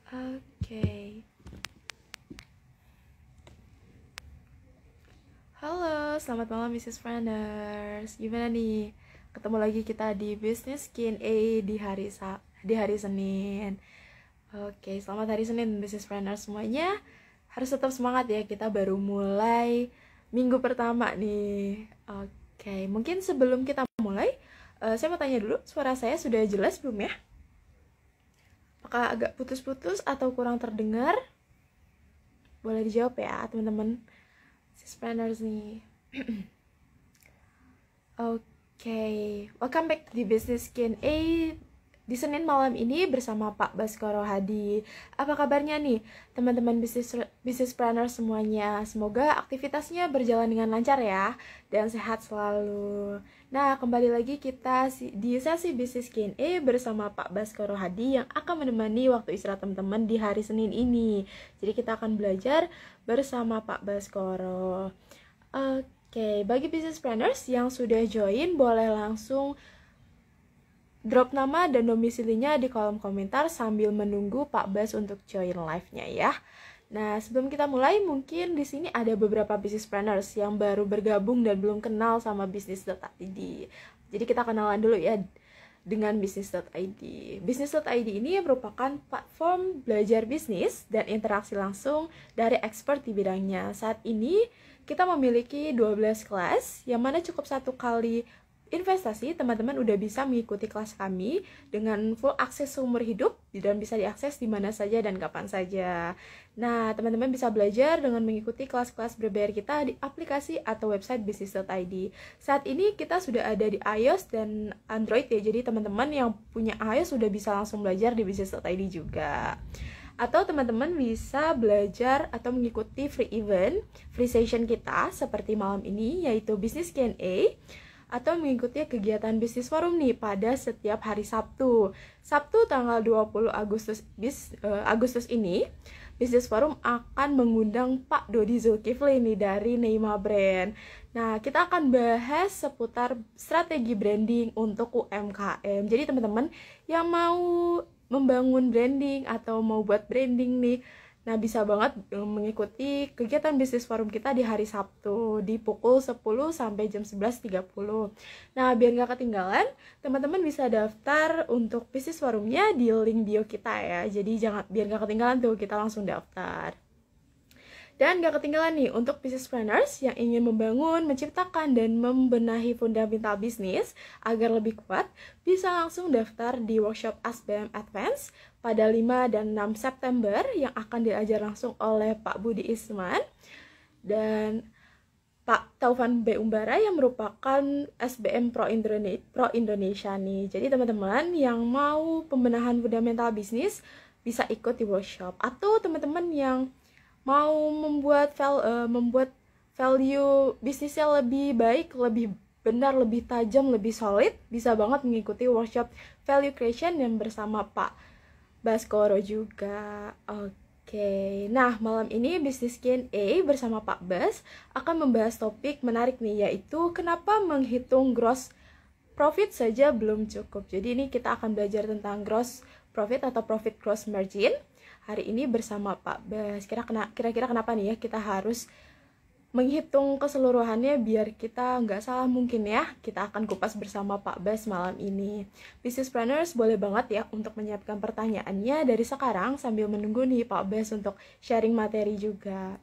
Oke. Halo, selamat malam Business Planners. Gimana nih? Ketemu lagi kita di Business Q&A di hari Senin. Oke, selamat hari Senin Business Planners semuanya. Harus tetap semangat ya, kita baru mulai minggu pertama nih. Oke, mungkin sebelum kita mulai, saya mau tanya dulu, suara saya sudah jelas belum ya? Apakah agak putus-putus atau kurang terdengar? Boleh dijawab ya, teman-teman. Business Planners nih. Oke, welcome back to the Business Q&A di Senin malam ini bersama Pak Baskoro Hadi. Apa kabarnya nih teman-teman bisnis planner semuanya? Semoga aktivitasnya berjalan dengan lancar ya dan sehat selalu. Nah, kembali lagi kita di sesi Business Q&A bersama Pak Baskoro Hadi yang akan menemani waktu istirahat teman-teman di hari Senin ini. Jadi kita akan belajar bersama Pak Baskoro. Oke, bagi business planners yang sudah join boleh langsung drop nama dan domisilinya di kolom komentar sambil menunggu Pak Bas untuk join live-nya ya. Nah, sebelum kita mulai, mungkin di sini ada beberapa business planners yang baru bergabung dan belum kenal sama bisnis.id. Jadi kita kenalan dulu ya dengan bisnis.id. Bisnis.id ini merupakan platform belajar bisnis dan interaksi langsung dari expert di bidangnya. Saat ini kita memiliki 12 kelas, yang mana cukup satu kali investasi, teman-teman udah bisa mengikuti kelas kami dengan full akses seumur hidup dan bisa diakses di mana saja dan kapan saja. Nah, teman-teman bisa belajar dengan mengikuti kelas-kelas berbayar kita di aplikasi atau website bisnis.id. Saat ini kita sudah ada di iOS dan Android ya, jadi teman-teman yang punya iOS sudah bisa langsung belajar di bisnis.id juga. Atau teman-teman bisa belajar atau mengikuti free event, free session kita seperti malam ini yaitu Business Q&A, atau mengikuti kegiatan bisnis forum nih pada setiap hari Sabtu. Sabtu tanggal 20 Agustus ini, Bisnis Forum akan mengundang Pak Dodi Zulkifli nih dari Neima Brand. Nah, kita akan bahas seputar strategi branding untuk UMKM. Jadi teman-teman yang mau membangun branding atau mau buat branding nih, nah, bisa banget mengikuti kegiatan bisnis forum kita di hari Sabtu di pukul 10 sampai jam 11.30. Nah, biar nggak ketinggalan, teman-teman bisa daftar untuk bisnis forumnya di link bio kita ya. Jadi biar nggak ketinggalan tuh, kita langsung daftar. Dan gak ketinggalan nih, untuk business planners yang ingin membangun, menciptakan, dan membenahi fundamental bisnis agar lebih kuat, bisa langsung daftar di workshop ASBM Advance pada 5 dan 6 September yang akan diajar langsung oleh Pak Budi Isman dan Pak Taufan B. Umbara yang merupakan SBM Pro Indonesia nih. Jadi teman-teman yang mau pembenahan fundamental bisnis bisa ikut di workshop. Atau teman-teman yang mau membuat value bisnisnya lebih baik, lebih benar, lebih tajam, lebih solid, bisa banget mengikuti workshop value creation yang bersama Pak Baskoro juga. Oke, nah malam ini Business Q&A bersama Pak Bas akan membahas topik menarik nih, yaitu kenapa menghitung gross profit saja belum cukup. Jadi ini kita akan belajar tentang gross profit atau profit gross margin hari ini bersama Pak Bas. Kira-kira kenapa nih ya kita harus menghitung keseluruhannya biar kita nggak salah mungkin ya. Kita akan kupas bersama Pak Bas malam ini. Business planners boleh banget ya untuk menyiapkan pertanyaannya dari sekarang sambil menunggu nih Pak Bas untuk sharing materi juga.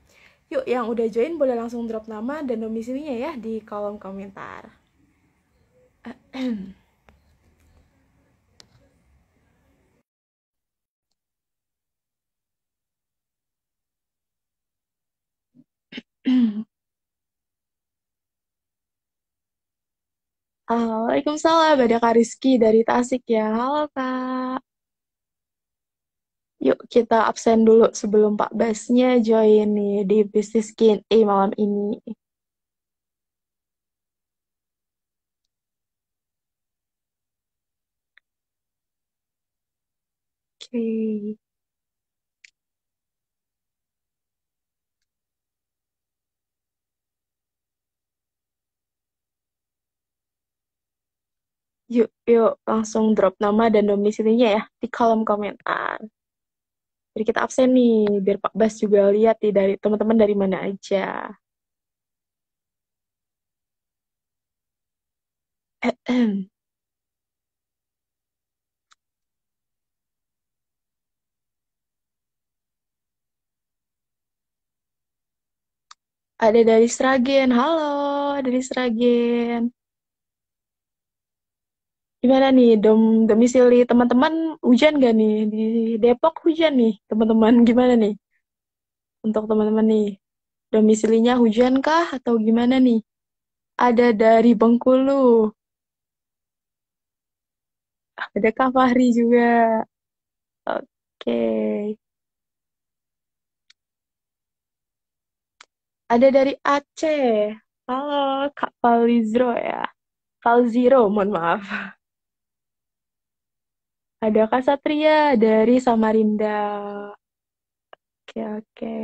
Yuk, yang udah join boleh langsung drop nama dan domisilinya ya di kolom komentar. Waalaikumsalam, ada Kak Rizky dari Tasik ya. Halo Kak. Yuk kita absen dulu sebelum Pak Basnya join nih di Business Q&A malam ini. Oke. Yuk langsung drop nama dan domisilinya ya di kolom komentar. Jadi kita absen nih, biar Pak Bas juga lihat nih dari teman-teman dari mana aja. Ada dari Sragen. Halo, dari Sragen. Gimana nih, domisili teman-teman hujan gak nih? Di Depok hujan nih, teman-teman. Gimana nih untuk teman-teman nih? Domisilinya hujan kah atau gimana nih? Ada dari Bengkulu. Ada Kak Fahri juga. Oke. Ada dari Aceh. Halo, Kak Falizro ya. Falziro, mohon maaf. Ada Kak Satria dari Samarinda. Oke, oke.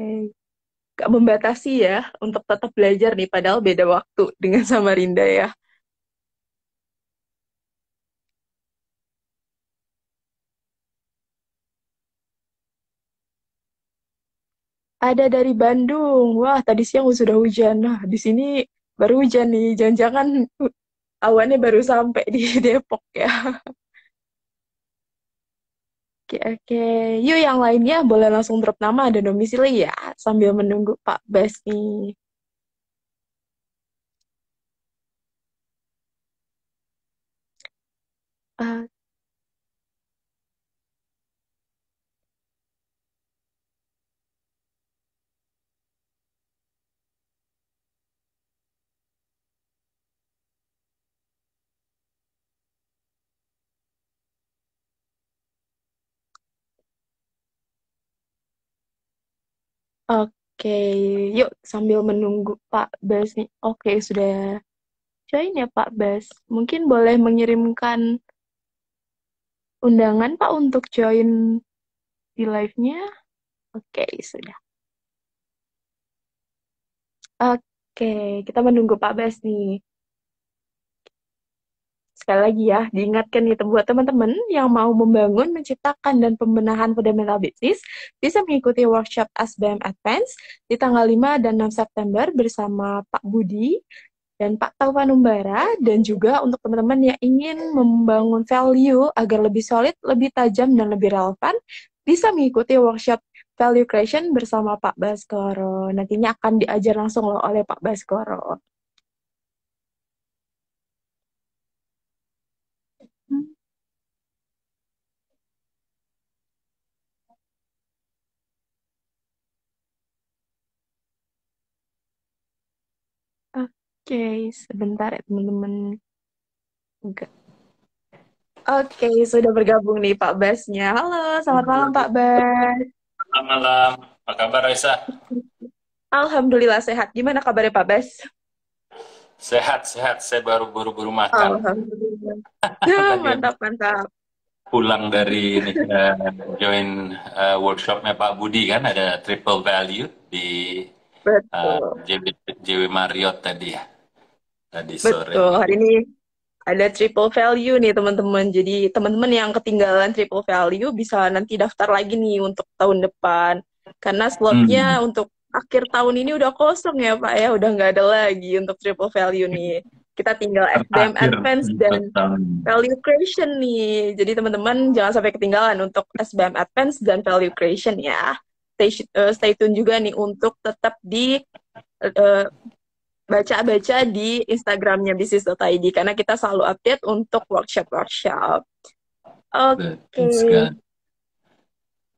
Gak membatasi ya untuk tetap belajar nih, padahal beda waktu dengan Samarinda ya. Ada dari Bandung. Wah, tadi siang sudah hujan. Nah, di sini baru hujan nih. Jangan-jangan awannya baru sampai di Depok ya. Oke, oke. Yuk yang lainnya boleh langsung drop nama dan domisili ya. Sambil menunggu Pak Bas nih. Ah, oke, yuk sambil menunggu Pak Bas nih. Oke, sudah join ya Pak Bas. Mungkin boleh mengirimkan undangan Pak untuk join di live-nya. Oke, sudah. Oke, kita menunggu Pak Bas nih. Sekali lagi ya, diingatkan nih buat teman-teman yang mau membangun, menciptakan, dan pembenahan fundamental bisnis, bisa mengikuti workshop SBM Advance di tanggal 5 dan 6 September bersama Pak Budi dan Pak Taufan Umbara, dan juga untuk teman-teman yang ingin membangun value agar lebih solid, lebih tajam, dan lebih relevan, bisa mengikuti workshop Value Creation bersama Pak Baskoro. Nantinya akan diajar langsung loh oleh Pak Baskoro. Oke, sebentar ya teman-teman. Enggak. Oke, sudah bergabung nih Pak Basnya. Halo, selamat malam Pak Bas. Selamat malam, apa kabar Raisa? Alhamdulillah sehat. Gimana kabarnya Pak Bas? Sehat, sehat. Saya baru buru-buru makan. Alhamdulillah. Tadi Mantap, mantap. pulang dari ini join workshopnya Pak Budi kan, ada triple value di Betul. JW Marriott tadi ya, tadi sore. Betul. Hari ini ada triple value nih teman-teman. Jadi teman-teman yang ketinggalan triple value bisa nanti daftar lagi nih untuk tahun depan. Karena slotnya Hmm, untuk akhir tahun ini udah kosong ya Pak ya. Udah nggak ada lagi untuk triple value nih. Kita tinggal SBM terakhir Advance dan untuk tahun ini. value creation nih. Jadi teman-teman jangan sampai ketinggalan untuk SBM Advance dan value creation ya. Stay tune juga nih untuk tetap di eh, baca-baca di Instagramnya bisnis.id karena kita selalu update untuk workshop-workshop. Oke, Betul sekali.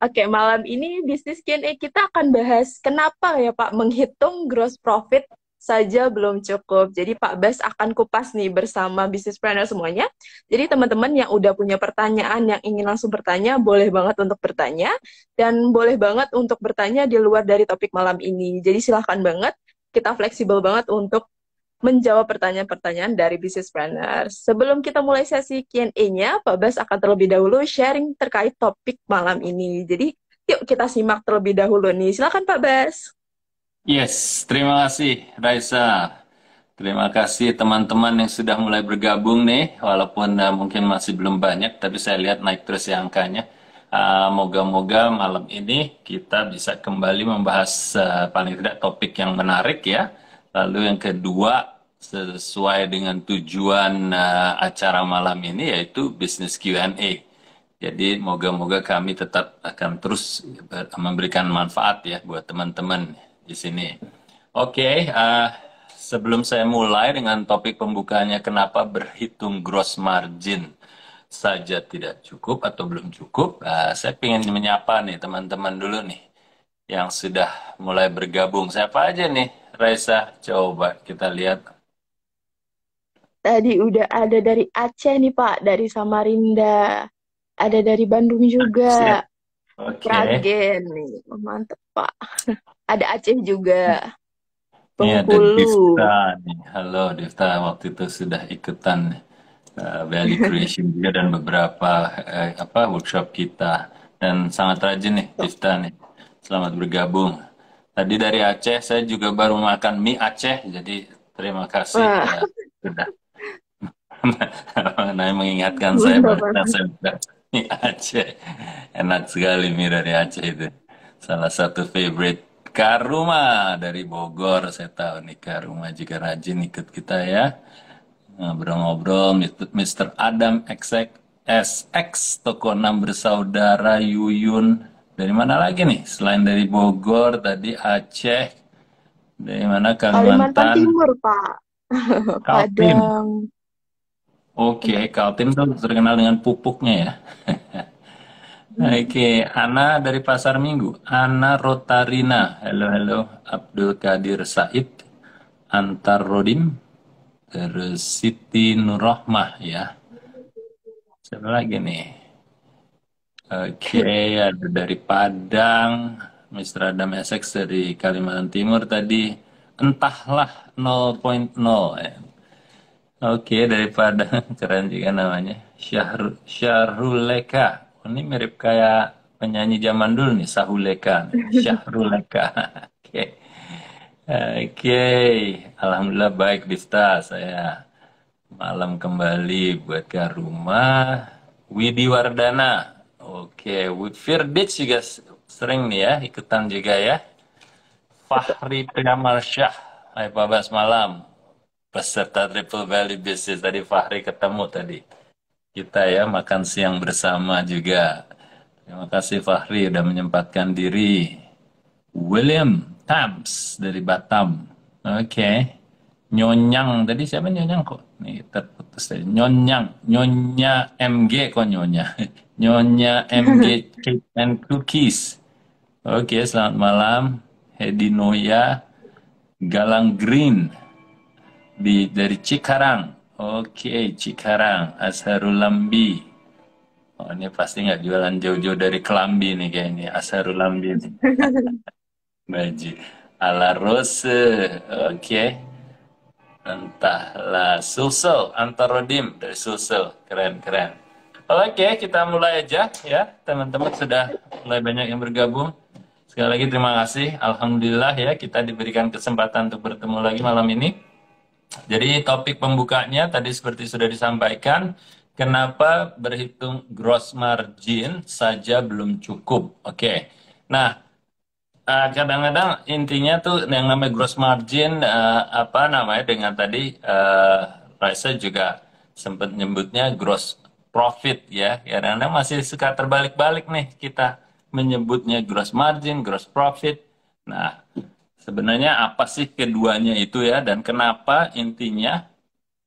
oke, malam ini bisnis Q&A kita akan bahas kenapa ya Pak menghitung gross profit saja belum cukup. Jadi Pak Bas akan kupas nih bersama bisnis planner semuanya. Jadi teman-teman yang udah punya pertanyaan yang ingin langsung bertanya, boleh banget untuk bertanya dan boleh banget untuk bertanya di luar dari topik malam ini. Jadi silahkan banget, kita fleksibel banget untuk menjawab pertanyaan-pertanyaan dari business planner. Sebelum kita mulai sesi Q&A-nya, Pak Bas akan terlebih dahulu sharing terkait topik malam ini. Jadi, yuk kita simak terlebih dahulu nih. Silakan Pak Bas. Yes, terima kasih Raisa. Terima kasih teman-teman yang sudah mulai bergabung nih, walaupun mungkin masih belum banyak, tapi saya lihat naik terus ya angkanya. Moga-moga malam ini kita bisa kembali membahas paling tidak topik yang menarik ya. Lalu yang kedua, sesuai dengan tujuan acara malam ini yaitu business Q&A. Jadi moga-moga kami tetap akan terus memberikan manfaat ya buat teman-teman di sini. Oke, sebelum saya mulai dengan topik pembukaannya, kenapa berhitung gross margin saja tidak cukup atau belum cukup, saya ingin menyapa nih teman-teman dulu nih yang sudah mulai bergabung. Siapa aja nih, Raisa? Coba kita lihat. Tadi udah ada dari Aceh nih Pak, dari Samarinda. Ada dari Bandung juga. Siap. Oke. Kragen nih, mantep Pak. Ada Aceh juga, Ini ada Bengkulu. Divta nih. Halo Divta, waktu itu sudah ikutan value creation juga dan beberapa workshop kita, dan sangat rajin nih Divta nih. Selamat bergabung. Tadi dari Aceh, saya juga baru makan mie Aceh, jadi terima kasih Wah, sudah nah, mengingatkan saya mantap, pada mantap. saya makan mie Aceh. Enak sekali mie dari Aceh itu. Salah satu favorite. Karuma dari Bogor, saya tahu nih Karuma juga rajin ikut kita ya. Ngobrol-ngobrol, Mr. Adam SX, Toko 6 Bersaudara, Yuyun. Dari mana lagi nih? Selain dari Bogor, tadi Aceh. Dari mana? Kalimantan Kalimantan. Timur Pak, Kaltim. Padang. Oke, Kaltim tuh terkenal dengan pupuknya ya. Oke, Ana dari Pasar Minggu. Ana Rotarina. Halo, halo. Abdul Kadir Said. Antar Rodim. Terus Siti Nurrohmah ya. Siapa lagi nih? Oke, ada dari Padang. Mr. Adam Essex dari Kalimantan Timur tadi. Entahlah 0.0 ya. Oke, dari Padang. Keren juga namanya. Syahruleka. Oh, ini mirip kayak penyanyi zaman dulu nih, Sahuleka. Syahruleka. Oke. Oke. Alhamdulillah baik, Difta. Saya malam kembali buat ke rumah. Widi Wardana. Oke, Firdic juga sering nih ya, ikutan juga ya. Fahri Priyamarsyah. Hai Pak Bas malam. Peserta Triple Valley Business tadi Fahri ketemu tadi. Kita ya makan siang bersama juga. Terima kasih Fahri udah menyempatkan diri. William Tams dari Batam. Oke. Nyonyang tadi siapa Nyonyang kok? Nih terputus tadi. Nyonyang, Nyonya MG kok Nyonya. Nyonya MG Cake and Cookies. Oke, selamat malam. Hedi Noya, Galang Green dari Cikarang. Oke, Cikarang. Asharul Lambi. Oh, ini pasti nggak jualan jauh-jauh dari Kelambi nih kayaknya. Asharul Lambi nih. Baji. Ala Rose. Oke. Entahlah. Sulsel. Antarodim dari Sulsel. Keren, keren. Oke, kita mulai aja ya. Teman-teman sudah mulai banyak yang bergabung. Sekali lagi terima kasih. Alhamdulillah ya kita diberikan kesempatan untuk bertemu lagi malam ini. Jadi topik pembukanya tadi seperti sudah disampaikan, kenapa berhitung gross margin saja belum cukup. Oke. Nah, kadang-kadang intinya tuh yang namanya gross margin apa namanya dengan tadi Raisa juga sempat nyebutnya gross profit ya. Kadang-kadang masih suka terbalik-balik nih kita menyebutnya gross margin, gross profit. Nah, sebenarnya apa sih keduanya itu ya, dan kenapa intinya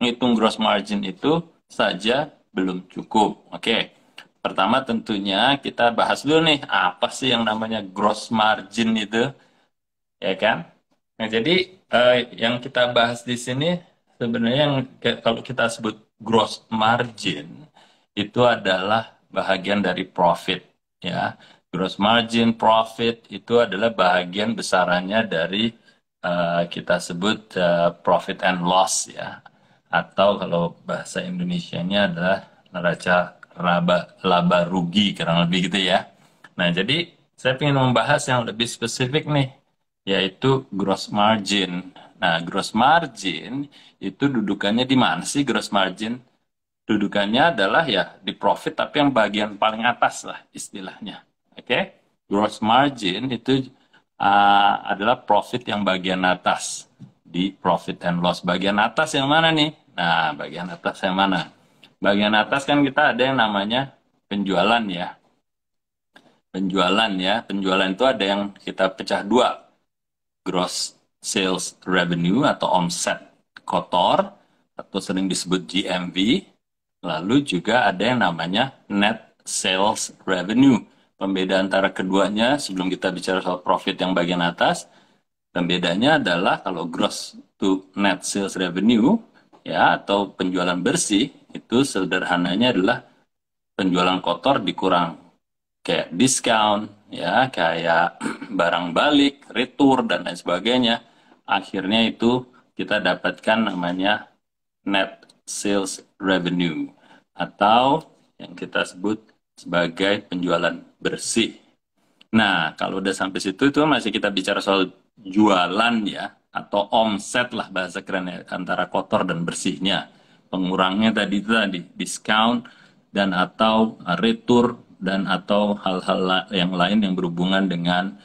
ngitung gross margin itu saja belum cukup. Oke, pertama tentunya kita bahas dulu nih, apa sih yang namanya gross margin itu, ya kan? Nah, jadi yang kita bahas di sini sebenarnya yang kalau kita sebut gross margin itu adalah bahagian dari profit, ya. Gross margin profit itu adalah bahagian besarannya dari kita sebut profit and loss ya, atau kalau bahasa Indonesianya adalah neraca laba rugi kurang lebih gitu ya. Nah, jadi saya ingin membahas yang lebih spesifik nih, yaitu gross margin. Nah, gross margin itu dudukannya di mana sih gross margin? dudukannya adalah ya di profit tapi yang bagian paling atas lah istilahnya. Oke? Gross margin itu adalah profit yang bagian atas di profit and loss. Bagian atas yang mana nih? Nah, bagian atas yang mana? Bagian atas kan kita ada yang namanya penjualan ya. Penjualan ya. Penjualan itu ada yang kita pecah dua. Gross sales revenue atau omset kotor atau sering disebut GMV. Lalu juga ada yang namanya net sales revenue. Pembeda antara keduanya sebelum kita bicara soal profit yang bagian atas, pembedanya adalah kalau gross to net sales revenue ya atau penjualan bersih itu sederhananya adalah penjualan kotor dikurang kayak diskon ya, kayak barang balik, retur dan lain sebagainya. Akhirnya itu kita dapatkan namanya net sales revenue atau yang kita sebut sebagai penjualan bersih. Nah, kalau udah sampai situ itu masih kita bicara soal jualan ya atau omset lah bahasa kerennya antara kotor dan bersihnya. Pengurangnya tadi itu tadi diskon dan atau retur dan atau hal-hal yang lain yang berhubungan dengan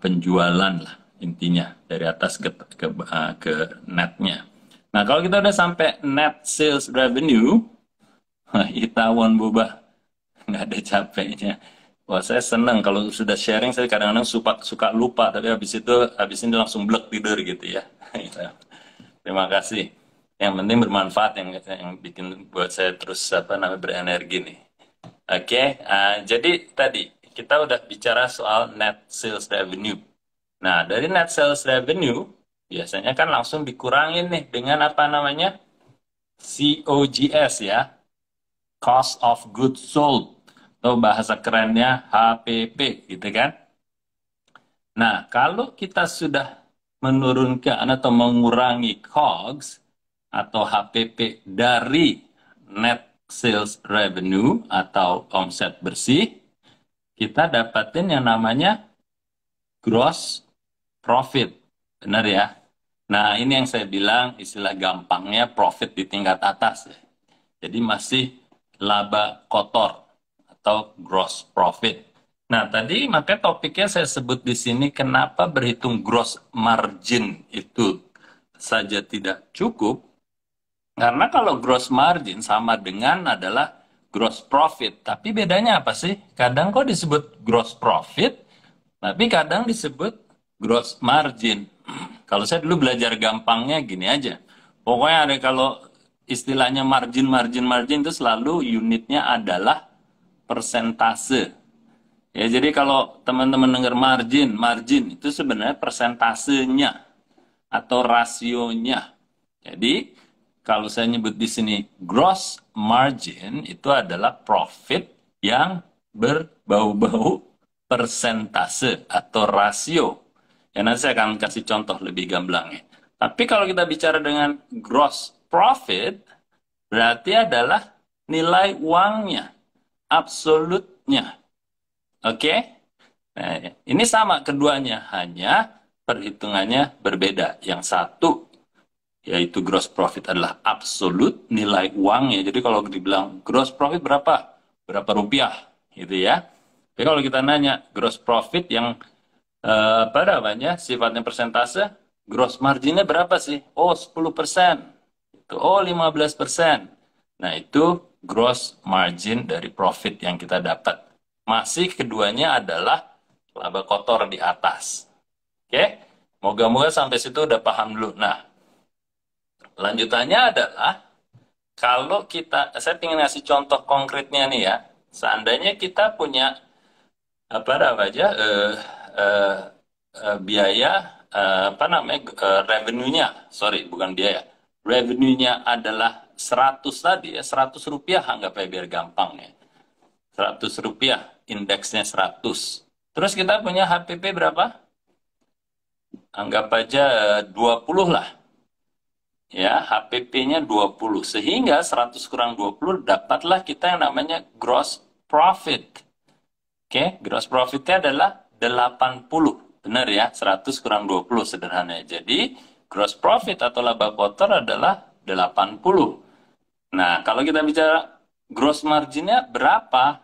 penjualan lah intinya dari atas ke netnya. Nah, kalau kita udah sampai net sales revenue, Itaewon Boba, nggak ada capeknya. Wah, saya senang kalau sudah sharing, saya kadang-kadang suka lupa, tapi habis ini langsung blek tidur gitu ya. Terima kasih. Yang penting bermanfaat, yang bikin buat saya terus berenergi nih. Oke, jadi tadi kita udah bicara soal net sales revenue. Nah, dari net sales revenue, biasanya kan langsung dikurangin nih dengan apa namanya? COGS ya, cost of goods sold, atau bahasa kerennya HPP gitu kan. Nah, kalau kita sudah menurunkan atau mengurangi COGS atau HPP dari net sales revenue atau omset bersih, kita dapatin yang namanya gross profit. Benar ya? Nah, ini yang saya bilang istilah gampangnya profit di tingkat atas. Jadi masih laba kotor atau gross profit. Nah, tadi makanya topiknya saya sebut di sini kenapa berhitung gross margin itu saja tidak cukup. Karena kalau gross margin sama dengan adalah gross profit. Tapi bedanya apa sih? Kadang kok disebut gross profit, tapi kadang disebut gross margin. Kalau saya dulu belajar gampangnya gini aja. Pokoknya ada kalau istilahnya margin itu selalu unitnya adalah persentase. Ya, jadi kalau teman-teman dengar margin itu sebenarnya persentasenya atau rasionya. Jadi kalau saya nyebut di sini gross margin itu adalah profit yang berbau-bau persentase atau rasio. Ya, nanti saya akan kasih contoh lebih gamblangnya. Tapi kalau kita bicara dengan gross profit, berarti adalah nilai uangnya, absolutnya. Oke? Nah, ini sama keduanya, hanya perhitungannya berbeda. Yang satu, yaitu gross profit adalah absolut nilai uangnya. Jadi kalau dibilang gross profit berapa? Berapa rupiah, gitu ya. Tapi kalau kita nanya gross profit yang sifatnya persentase, gross marginnya berapa sih? Oh, 10%. Oh, 15%. Nah, itu gross margin dari profit yang kita dapat. Masih keduanya adalah laba kotor di atas. Oke? Moga-moga sampai situ udah paham dulu. Nah, lanjutannya adalah kalau saya ingin ngasih contoh konkretnya nih ya. Seandainya kita punya biaya revenue-nya, bukan biaya. Revenue-nya adalah 100 tadi ya, 100 rupiah anggap aja biar gampang ya. 100 rupiah, indeksnya 100. Terus kita punya HPP berapa? Anggap aja 20 lah. Ya, HPP-nya 20. Sehingga 100 kurang 20 dapatlah kita yang namanya gross profit. Oke, gross profit-nya adalah 80. Benar ya, 100 kurang 20 sederhananya. Jadi, gross profit atau laba kotor adalah 80. Nah, kalau kita bicara gross marginnya berapa?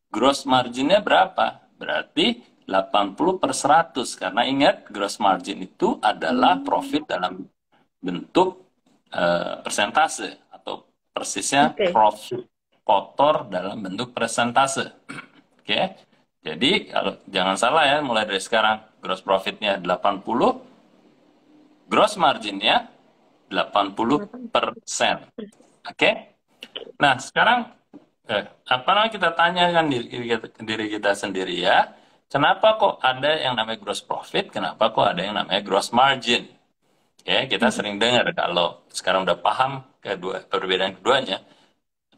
Gross marginnya berapa? Berarti 80/100. Karena ingat, gross margin itu adalah profit dalam bentuk persentase. Atau persisnya Oke. profit kotor dalam bentuk persentase. Oke? Jadi, kalau jangan salah ya, mulai dari sekarang. Gross profitnya 80, gross marginnya 80%. Oke? Nah, sekarang apa namanya, kita tanyakan diri kita sendiri ya. Kenapa kok ada yang namanya gross profit? Kenapa kok ada yang namanya gross margin? Ya, kita sering dengar kalau sekarang udah paham perbedaan keduanya.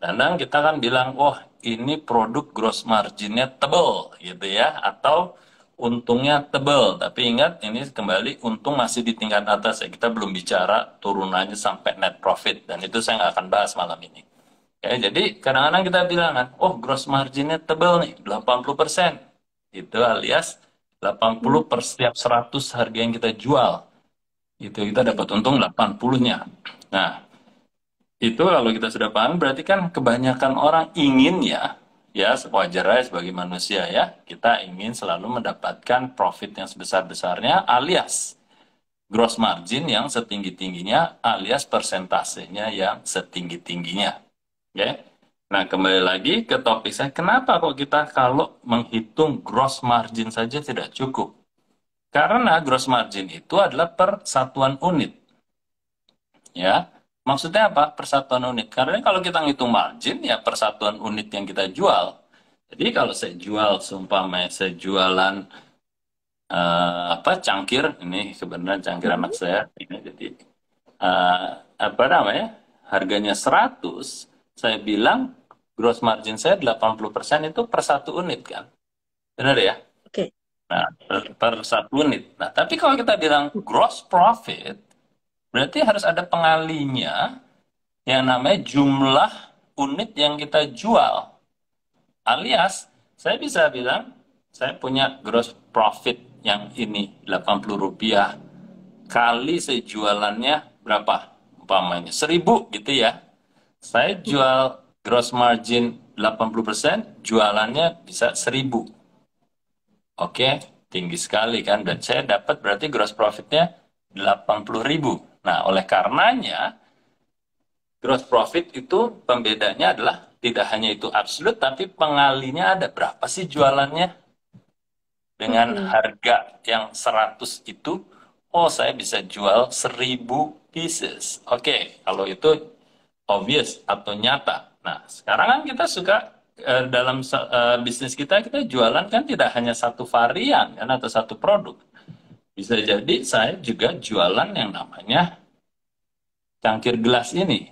Kadang kita kan bilang, oh ini produk gross marginnya tebel gitu ya, atau untungnya tebel. Tapi ingat, ini kembali untung masih di tingkat atas ya. Kita belum bicara turunannya sampai net profit, dan itu saya nggak akan bahas malam ini. Ya, jadi kadang-kadang kita bilang kan, oh gross marginnya tebel nih, 80%. Itu alias 80 per setiap 100 harga yang kita jual. Itu kita dapat untung 80-nya. Nah, itu kalau kita sudah paham, berarti kan kebanyakan orang ingin ya sewajarnya sebagai manusia ya, kita ingin selalu mendapatkan profit yang sebesar-besarnya alias gross margin yang setinggi-tingginya alias persentasenya yang setinggi-tingginya. Ya. Nah, kembali lagi ke topik saya, kenapa kok kita kalau menghitung gross margin saja tidak cukup? Karena gross margin itu adalah persatuan unit. Ya, maksudnya apa? Persatuan unit. Karena kalau kita ngitung margin, ya persatuan unit yang kita jual. Jadi kalau saya jual, seumpamanya saya jualan cangkir, ini kebenaran cangkir anak saya, ini jadi apa namanya? Harganya 100, saya bilang gross margin saya 80% itu per satu unit kan. Benar ya? Oke. Nah, per satu unit. Nah, tapi kalau kita bilang gross profit, berarti harus ada pengalinya yang namanya jumlah unit yang kita jual. Alias, saya bisa bilang, saya punya gross profit yang ini 80 rupiah. Kali saya jualannya berapa? Umpamanya 1000 gitu ya. Saya jual gross margin 80%, jualannya bisa 1000. Oke, tinggi sekali kan. Dan saya dapat berarti gross profitnya 80.000. Nah, oleh karenanya, gross profit itu pembedanya adalah tidak hanya itu absolut, tapi pengalinya ada. Berapa sih jualannya? Dengan harga yang 100 itu, oh saya bisa jual 1000 pieces. Oke, kalau itu obvious atau nyata. Nah, sekarang kan kita suka dalam bisnis kita jualan kan tidak hanya satu varian kan, atau satu produk. Bisa jadi saya juga jualan yang namanya cangkir gelas ini.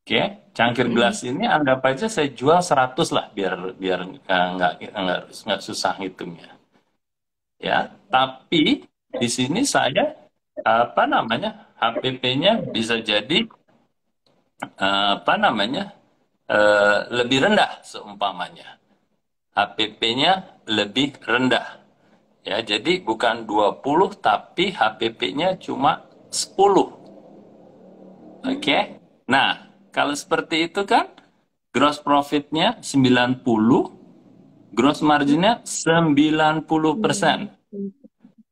Oke, cangkir gelas ini anggap aja saya jual 100 lah, biar nggak susah hitungnya. Ya, tapi di sini saya HPP-nya bisa jadi lebih rendah seumpamanya. HPP-nya lebih rendah. Ya, jadi bukan 20 tapi HPP-nya cuma 10. Oke. Nah, kalau seperti itu kan gross profit-nya 90, gross margin-nya 90%.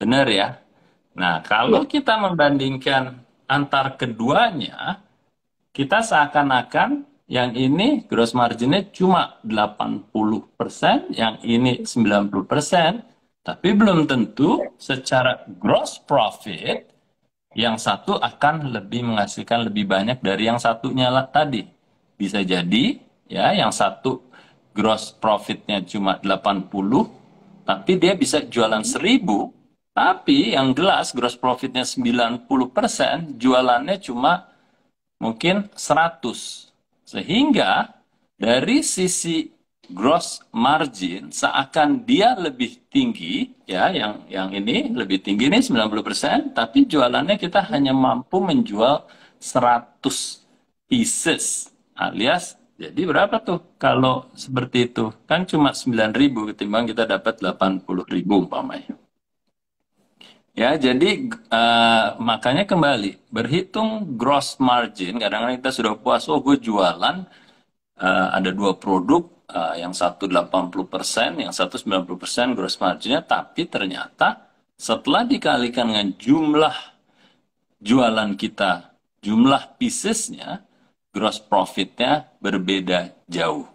Benar ya? Nah, kalau kita membandingkan antar keduanya, kita seakan-akan yang ini gross margin-nya cuma 80%, yang ini 90%, tapi belum tentu secara gross profit yang satu akan lebih menghasilkan lebih banyak dari yang satunya tadi. Bisa jadi ya yang satu gross profitnya cuma 80, tapi dia bisa jualan 1000, tapi yang gelas gross profitnya 90%, jualannya cuma mungkin 100. Sehingga dari sisi gross margin seakan dia lebih tinggi, ya yang ini lebih tinggi nih 90%, tapi jualannya kita hanya mampu menjual 100 pieces. Alias jadi berapa tuh kalau seperti itu? Kan cuma 9.000 ketimbang kita dapat 80.000 umpamanya. Ya, jadi makanya kembali berhitung gross margin. Kadang-kadang kita sudah puas, oh gue jualan ada dua produk, yang satu 80%, yang satu 90% gross marginnya, tapi ternyata setelah dikalikan dengan jumlah jualan kita, jumlah piecesnya, gross profitnya berbeda jauh,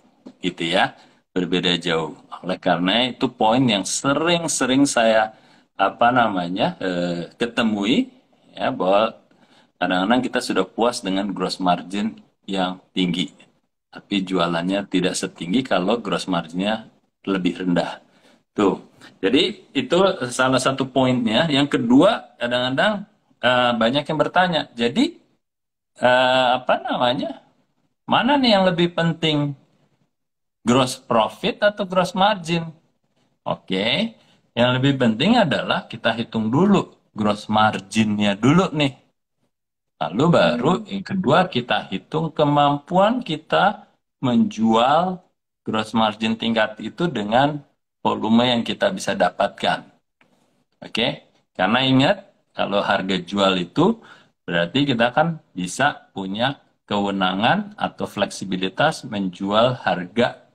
gitu ya, berbeda jauh. Oleh karena itu poin yang sering-sering saya ketemui, ya, bahwa kadang-kadang kita sudah puas dengan gross margin yang tinggi, tapi jualannya tidak setinggi kalau gross marginnya lebih rendah. Tuh, jadi itu salah satu poinnya. Yang kedua, kadang-kadang banyak yang bertanya, jadi mana nih yang lebih penting, gross profit atau gross margin? Oke, yang lebih penting adalah kita hitung dulu gross marginnya dulu nih. Lalu baru Hmm, yang kedua kita hitung kemampuan kita menjual gross margin tingkat itu dengan volume yang kita bisa dapatkan. Oke, karena ingat kalau harga jual itu berarti kita kan bisa punya kewenangan atau fleksibilitas menjual harga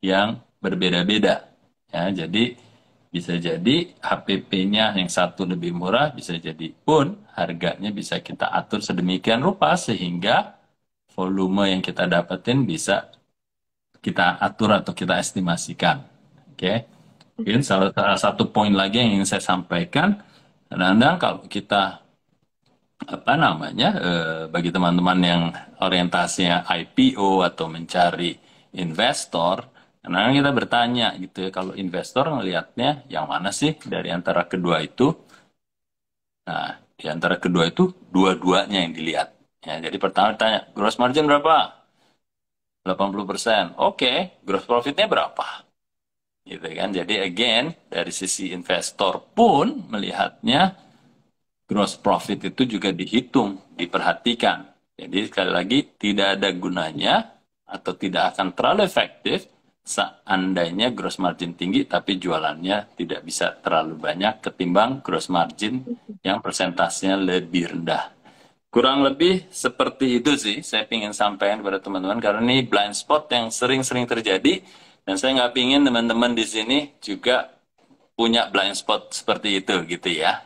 yang berbeda-beda. Ya, jadi bisa jadi HPP-nya yang satu lebih murah, bisa jadi pun harganya bisa kita atur sedemikian rupa sehingga volume yang kita dapetin bisa kita atur atau kita estimasikan. Oke. Mungkin salah satu poin lagi yang ingin saya sampaikan, kadang-kadang kalau kita bagi teman-teman yang orientasinya IPO atau mencari investor, karena kita bertanya gitu ya, kalau investor ngelihatnya yang mana sih dari antara kedua itu? Nah, di antara kedua itu dua-duanya yang dilihat. Ya, jadi pertama ditanya, gross margin berapa? 80%. Oke, gross profitnya berapa? Gitu kan. Jadi again, dari sisi investor pun melihatnya gross profit itu juga dihitung, diperhatikan. Jadi sekali lagi tidak ada gunanya atau tidak akan terlalu efektif seandainya gross margin tinggi tapi jualannya tidak bisa terlalu banyak ketimbang gross margin yang persentasenya lebih rendah. Kurang lebih seperti itu sih saya ingin sampaikan kepada teman-teman karena ini blind spot yang sering-sering terjadi dan saya nggak ingin teman-teman di sini juga punya blind spot seperti itu gitu ya.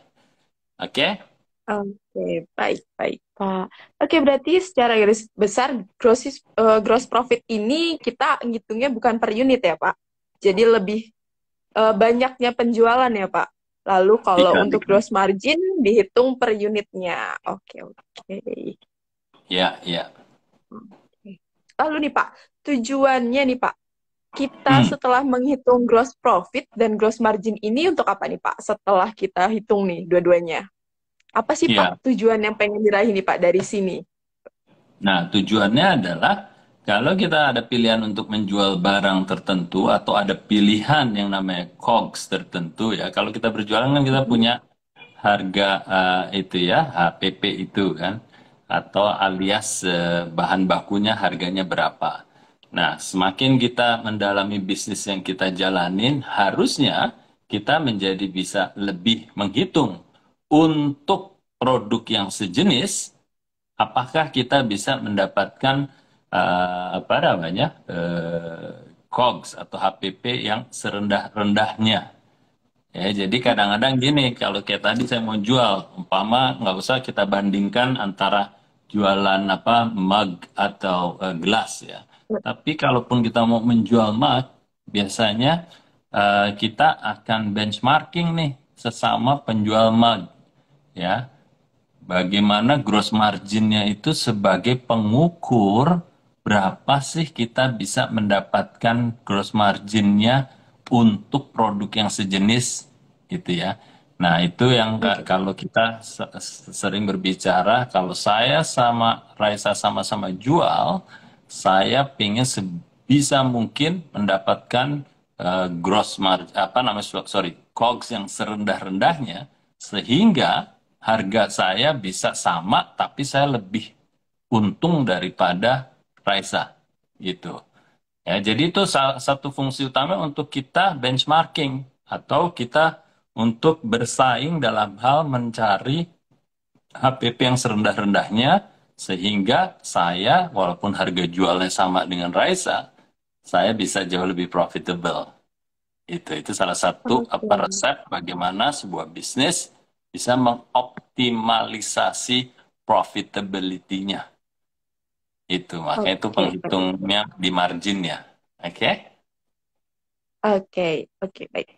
Oke? oke, baik, baik, Pak. Oke, berarti secara garis besar gross profit ini kita ngitungnya bukan per unit ya, Pak. Jadi lebih banyaknya penjualan ya, Pak. Lalu kalau Iya, untuk gross margin dihitung per unitnya. Oke, oke. iya, iya. Oke. Lalu nih, Pak, tujuannya nih, Pak, kita Hmm, setelah menghitung gross profit dan gross margin ini untuk apa nih, Pak? Setelah kita hitung nih dua-duanya. Apa sih, iya. Pak, tujuan yang pengen diraih nih, Pak, dari sini? Nah, tujuannya adalah kalau kita ada pilihan untuk menjual barang tertentu atau ada pilihan yang namanya COGS tertentu ya. Kalau kita berjualan kan kita Mhm. punya harga itu ya, HPP itu kan, atau alias bahan bakunya harganya berapa. Nah, semakin kita mendalami bisnis yang kita jalanin, harusnya kita menjadi bisa lebih menghitung untuk produk yang sejenis, apakah kita bisa mendapatkan COGS atau HPP yang serendah-rendahnya. Ya, jadi kadang-kadang gini, kalau kayak tadi saya mau jual, umpama nggak usah kita bandingkan antara jualan apa mug atau gelas ya. Tapi kalaupun kita mau menjual mug, biasanya kita akan benchmarking nih sesama penjual mug, ya. Bagaimana gross marginnya itu sebagai pengukur berapa sih kita bisa mendapatkan gross marginnya untuk produk yang sejenis gitu ya. Nah itu yang Oke. kalau kita sering berbicara, kalau saya sama Raisa sama-sama jual, saya pengen sebisa mungkin mendapatkan gross margin COGS yang serendah-rendahnya sehingga harga saya bisa sama tapi saya lebih untung daripada Raisa gitu. Ya, jadi itu salah satu fungsi utama untuk kita benchmarking atau kita untuk bersaing dalam hal mencari HPP yang serendah-rendahnya, sehingga saya, walaupun harga jualnya sama dengan Raisa, saya bisa jauh lebih profitable. Itu salah satu Oke. resep bagaimana sebuah bisnis bisa mengoptimalisasi profitability-nya. Itu, makanya itu Oke, penghitungnya di marginnya. Oke? oke, oke, baik.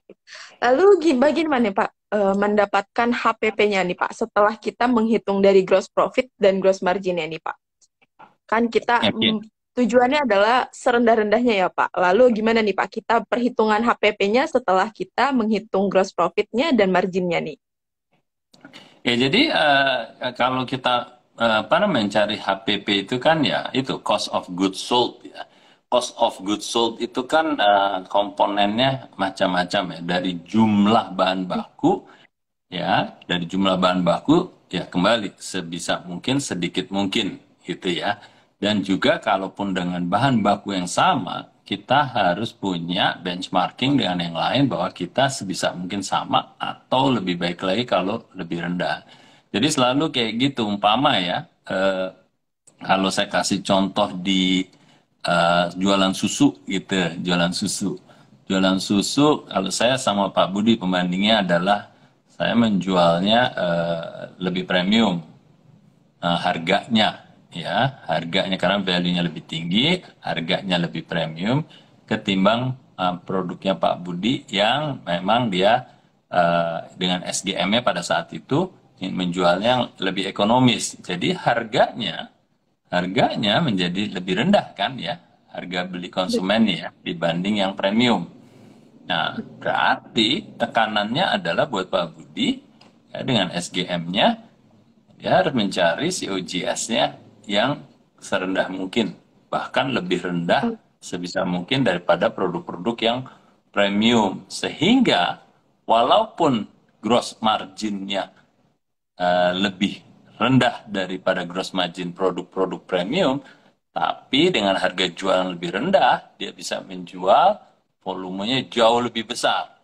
Lalu bagaimana nih Pak mendapatkan HPP-nya nih Pak setelah kita menghitung dari gross profit dan gross margin-nya nih Pak? Kan kita Oke. tujuannya adalah serendah-rendahnya ya Pak. Lalu gimana nih Pak kita perhitungan HPP-nya setelah kita menghitung gross profit-nya dan margin-nya nih? Ya, jadi kalau kita apa namanya mencari HPP itu kan ya itu cost of goods sold ya. Cost of goods sold itu kan komponennya macam-macam ya, dari jumlah bahan baku ya, dari jumlah bahan baku ya, kembali sebisa mungkin sedikit mungkin gitu ya. Dan juga kalaupun dengan bahan baku yang sama, kita harus punya benchmarking dengan yang lain bahwa kita sebisa mungkin sama atau lebih baik lagi kalau lebih rendah. Jadi selalu kayak gitu, umpama ya, kalau saya kasih contoh di jualan susu gitu, jualan susu. Jualan susu, kalau saya sama Pak Budi pembandingnya adalah saya menjualnya lebih premium harganya, ya, harganya karena value-nya lebih tinggi, harganya lebih premium ketimbang produknya Pak Budi yang memang dia dengan SGM-nya pada saat itu menjualnya lebih ekonomis. Jadi harganya menjadi lebih rendah kan ya, harga beli konsumen ya dibanding yang premium. Nah, berarti tekanannya adalah buat Pak Budi ya, dengan SGM-nya dia harus mencari COGS-nya yang serendah mungkin, bahkan lebih rendah sebisa mungkin daripada produk-produk yang premium. Sehingga walaupun gross margin-nya lebih rendah daripada gross margin produk-produk premium, tapi dengan harga jual yang lebih rendah, dia bisa menjual volumenya jauh lebih besar.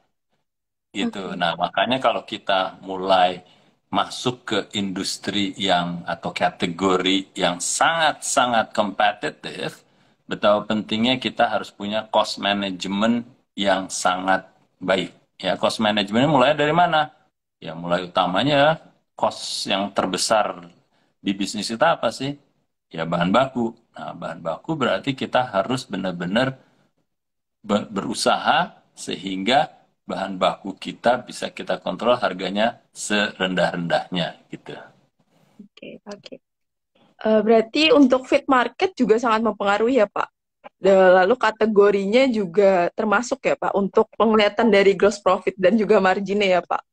Gitu. Oke. Nah, makanya kalau kita mulai masuk ke industri yang atau kategori yang sangat-sangat kompetitif, betapa pentingnya kita harus punya cost management yang sangat baik. Ya, cost managementnya mulai dari mana? Ya, mulai utamanya cost yang terbesar di bisnis kita apa sih? Ya, bahan baku. Nah, bahan baku berarti kita harus benar-benar berusaha sehingga bahan baku kita bisa kita kontrol harganya serendah-rendahnya gitu. Oke, oke. Berarti untuk fit market juga sangat mempengaruhi ya Pak. Lalu kategorinya juga termasuk ya Pak untuk penglihatan dari gross profit dan juga marginnya ya Pak.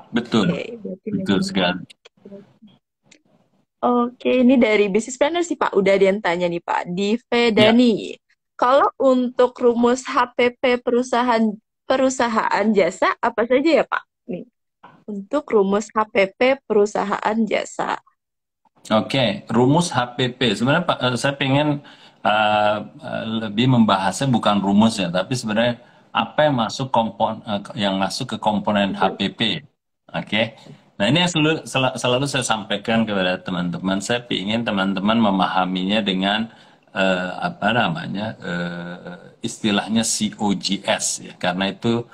Betul, Oke, berarti betul memang. sekali. Oke, ini dari business planner sih Pak. Udah ada yang tanya nih Pak. Di Ya, Vedani, kalau untuk rumus HPP perusahaan jasa apa saja ya Pak? Nih, untuk rumus HPP perusahaan jasa. oke. Rumus HPP. Sebenarnya Pak, saya pengen lebih membahasnya bukan rumus ya, tapi sebenarnya apa yang masuk ke komponen HPP. Oke. Nah, ini yang selalu saya sampaikan kepada teman-teman. Saya ingin teman-teman memahaminya dengan apa namanya istilahnya COGS ya, karena itu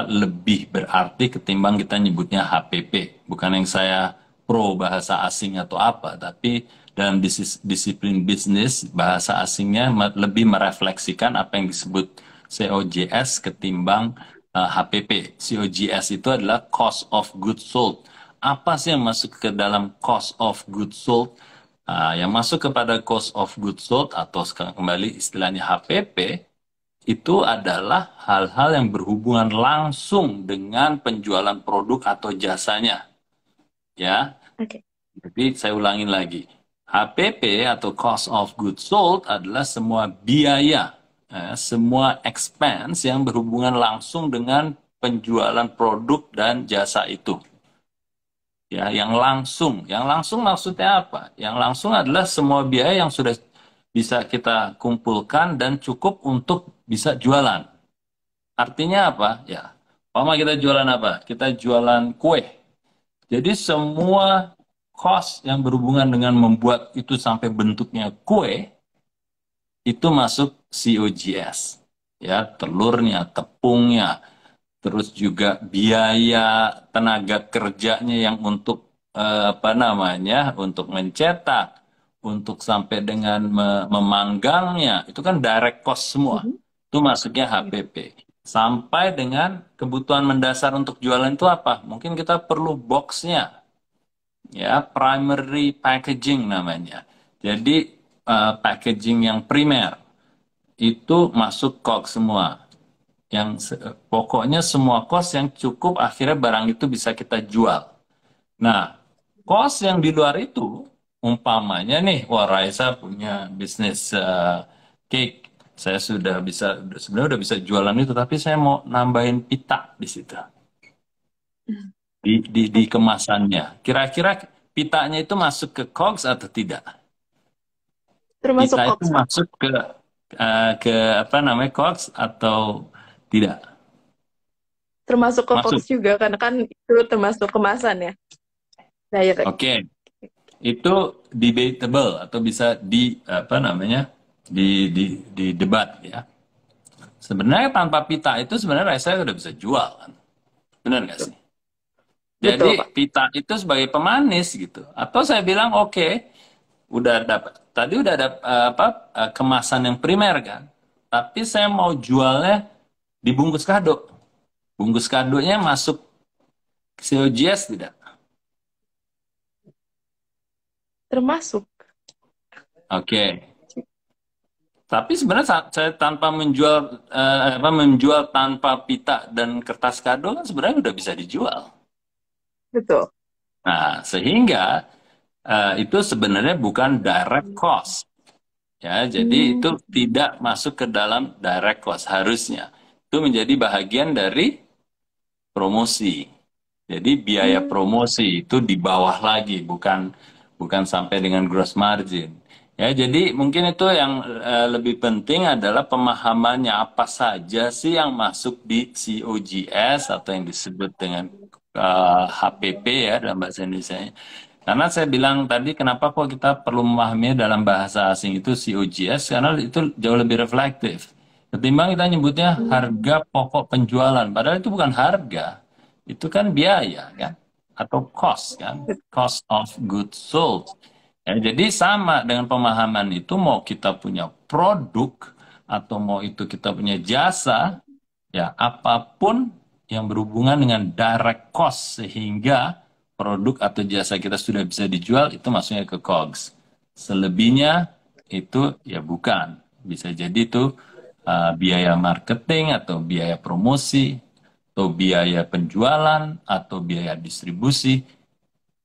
lebih berarti ketimbang kita nyebutnya HPP. Bukan yang saya pro bahasa asing atau apa, tapi dalam disiplin bisnis bahasa asingnya lebih merefleksikan apa yang disebut COGS ketimbang HPP. COGS itu adalah cost of goods sold. Apa sih yang masuk ke dalam cost of goods sold? Yang masuk kepada cost of goods sold atau kembali istilahnya HPP itu adalah hal-hal yang berhubungan langsung dengan penjualan produk atau jasanya. Ya, Oke. jadi saya ulangin lagi. HPP atau cost of goods sold adalah semua biaya, semua expense yang berhubungan langsung dengan penjualan produk dan jasa itu. Ya, yang langsung maksudnya apa? Yang langsung adalah semua biaya yang sudah bisa kita kumpulkan dan cukup untuk bisa jualan. Artinya apa? Ya, Mama kita jualan apa? Kita jualan kue. Jadi semua cost yang berhubungan dengan membuat itu sampai bentuknya kue, itu masuk COGS. Ya, telurnya, tepungnya, terus juga biaya tenaga kerjanya yang untuk apa namanya, untuk mencetak, untuk sampai dengan memanggangnya, itu kan direct cost semua. Mhm. Itu masuknya HPP. Sampai dengan kebutuhan mendasar untuk jualan itu apa? Mungkin kita perlu boxnya, ya, primary packaging namanya. Jadi packaging yang primer itu masuk COGS semua. Pokoknya semua cost yang cukup akhirnya barang itu bisa kita jual. Nah, cost yang di luar itu, umpamanya nih, wah Raisa punya bisnis cake, saya sudah bisa, sebenarnya udah bisa jualan itu, tapi saya mau nambahin pita di situ, di Oke. kemasannya. Kira-kira pitanya itu masuk ke COGS atau tidak? Termasuk Pita itu Cox, Pak. masuk ke apa namanya COGS atau tidak? Termasuk ke Cox Masuk. juga karena kan itu termasuk kemasan ya. Direct. Oke. Itu debatable atau bisa di apa namanya di debat ya. Sebenarnya tanpa pita itu sebenarnya saya udah bisa jual kan, benar nggak sih? Betul, Jadi Pak. pita itu sebagai pemanis gitu. Atau saya bilang oke, udah dapat tadi udah ada apa kemasan yang primer kan, tapi saya mau jualnya dibungkus kado. Bungkus kadonya masuk COGS tidak? Termasuk. Oke. Tapi sebenarnya saya tanpa menjual menjual tanpa pita dan kertas kado kan sebenarnya udah bisa dijual. Betul. Nah, sehingga itu sebenarnya bukan direct cost. Ya, jadi Hmm. itu tidak masuk ke dalam direct cost harusnya. Itu menjadi bagian dari promosi. Jadi biaya Hmm. promosi itu di bawah lagi, bukan bukan sampai dengan gross margin. Ya, jadi mungkin itu yang lebih penting adalah pemahamannya apa saja sih yang masuk di COGS atau yang disebut dengan HPP ya dalam bahasa Indonesia. Karena saya bilang tadi kenapa kok kita perlu memahaminya dalam bahasa asing itu COGS karena itu jauh lebih reflektif. Ketimbang kita nyebutnya Hmm. harga pokok penjualan, padahal itu bukan harga, itu kan biaya kan, atau cost kan, cost of goods sold. Ya, jadi sama dengan pemahaman itu mau kita punya produk atau mau itu kita punya jasa, ya apapun yang berhubungan dengan direct cost sehingga produk atau jasa kita sudah bisa dijual itu masuknya ke COGS. Selebihnya itu ya bukan. Bisa jadi itu biaya marketing atau biaya promosi atau biaya penjualan atau biaya distribusi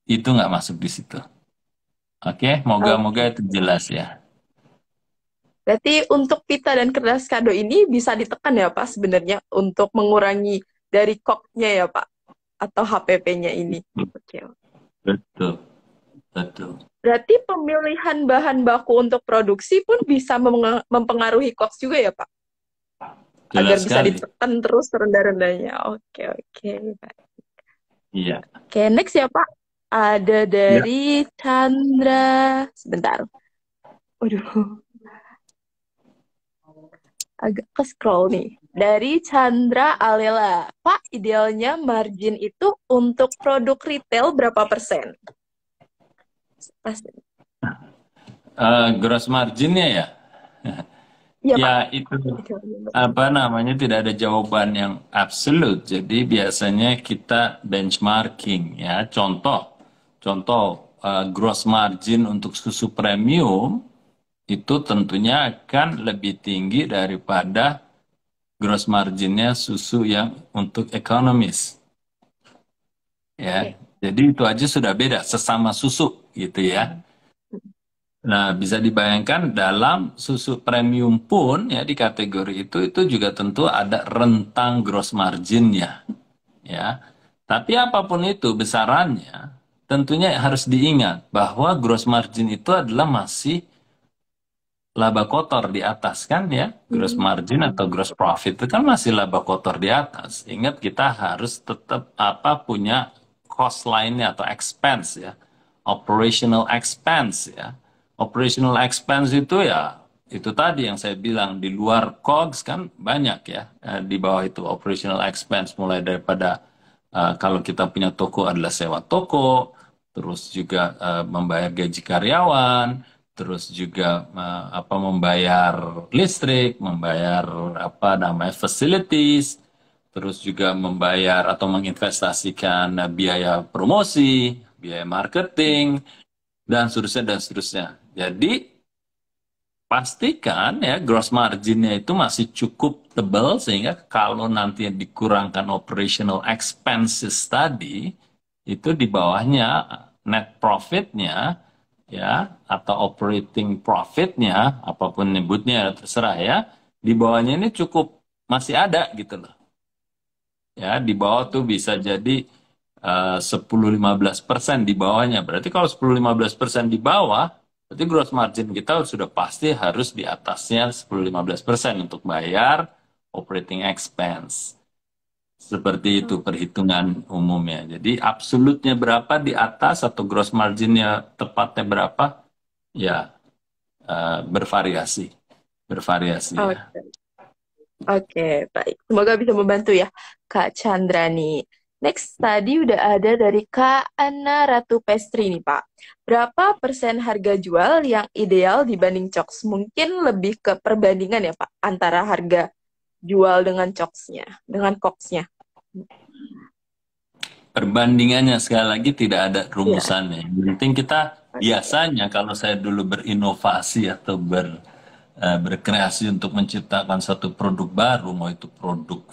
itu nggak masuk di situ. Oke, moga-moga Oke. itu jelas ya. Berarti untuk pita dan kertas kado ini bisa ditekan ya Pak sebenarnya untuk mengurangi dari koknya ya Pak atau HPP-nya ini. Oke. Betul, betul. Berarti pemilihan bahan baku untuk produksi pun bisa mempengaruhi cost juga ya Pak agar Jelas bisa sekali. ditekan terus rendah-rendahnya. Oke, oke. Iya. Oke, next ya Pak. Ada Ya. dari Chandra. Sebentar. Waduh, agak ke scroll nih. Dari Chandra Alela. Pak, idealnya margin itu untuk produk retail berapa persen? Pas. Gross marginnya ya. Iya Pak. Ya, itu Idealnya berapa? apa namanya tidak ada jawaban yang absolut. Jadi biasanya kita benchmarking ya. Contoh gross margin untuk susu premium itu tentunya akan lebih tinggi daripada gross marginnya susu yang untuk ekonomis ya. Oke. Jadi itu aja sudah beda sesama susu gitu ya. Nah, bisa dibayangkan dalam susu premium pun ya di kategori itu juga tentu ada rentang gross marginnya ya. Tapi apapun itu besarannya, tentunya harus diingat bahwa gross margin itu adalah masih laba kotor di atas kan ya, gross margin atau gross profit itu kan masih laba kotor di atas. Ingat kita harus tetap punya cost line-nya atau expense ya, operational expense ya. Operational expense itu ya itu tadi yang saya bilang di luar COGS kan banyak ya. Di bawah itu operational expense mulai daripada kalau kita punya toko adalah sewa toko, terus juga membayar gaji karyawan, terus juga membayar listrik, membayar facilities, terus juga membayar atau menginvestasikan biaya promosi, biaya marketing, dan seterusnya dan seterusnya. Jadi pastikan ya gross marginnya itu masih cukup tebal sehingga kalau nanti dikurangkan operational expenses tadi itu di bawahnya net profitnya ya atau operating profitnya apapun nyebutnya terserah ya di bawahnya ini cukup masih ada gitu loh ya di bawah tuh bisa jadi 10-15% di bawahnya berarti kalau 10-15% di bawah berarti gross margin kita sudah pasti harus di atasnya 10-15% untuk bayar operating expense seperti itu perhitungan umumnya. Jadi absolutnya berapa di atas atau gross marginnya tepatnya berapa? Ya bervariasi, bervariasi ya. Oke. Oke, baik. Semoga bisa membantu ya, Kak Chandrani. Next, tadi udah ada dari Kak Anna Ratu Pestri nih, Pak. Berapa persen harga jual yang ideal dibanding COGS? Mungkin lebih ke perbandingan ya, Pak, antara harga jual dengan COGS-nya. Perbandingannya sekali lagi tidak ada rumusannya. Yang penting kita biasanya kalau saya dulu berinovasi atau berkreasi untuk menciptakan satu produk baru, mau itu produk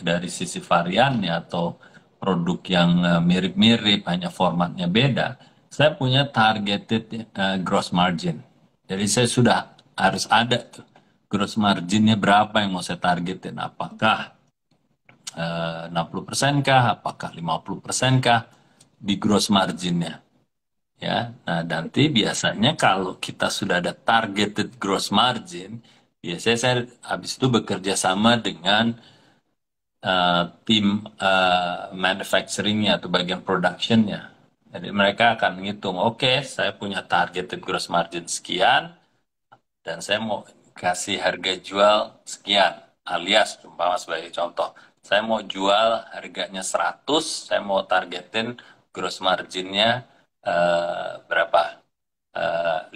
dari sisi variannya atau produk yang mirip-mirip, hanya formatnya beda, saya punya targeted gross margin. Jadi saya sudah harus ada tuh gross marginnya berapa yang mau saya targetin. Apakah 60% kah? Apakah 50% kah di gross marginnya? Ya, nah nanti biasanya kalau kita sudah ada targeted gross margin, biasanya saya habis itu bekerja sama dengan tim manufacturingnya atau bagian productionnya. Jadi mereka akan menghitung, oke, saya punya targeted gross margin sekian, dan saya mau kasih harga jual sekian, alias umpama sebagai contoh, saya mau jual harganya 100, saya mau targetin gross marginnya berapa? 50.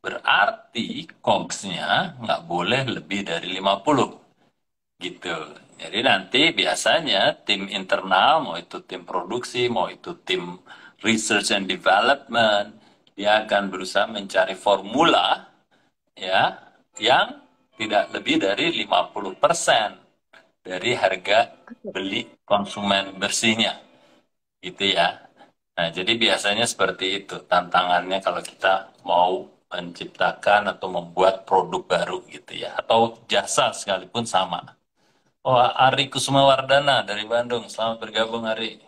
Berarti COGS-nya nggak boleh lebih dari 50. Gitu. Jadi nanti biasanya tim internal, mau itu tim produksi, mau itu tim research and development, dia akan berusaha mencari formula ya yang tidak lebih dari 50% dari harga beli konsumen bersihnya gitu ya. Nah, jadi biasanya seperti itu tantangannya kalau kita mau menciptakan atau membuat produk baru gitu ya atau jasa sekalipun sama. Oh, Ari Kusumawardana dari Bandung. Selamat bergabung, Ari.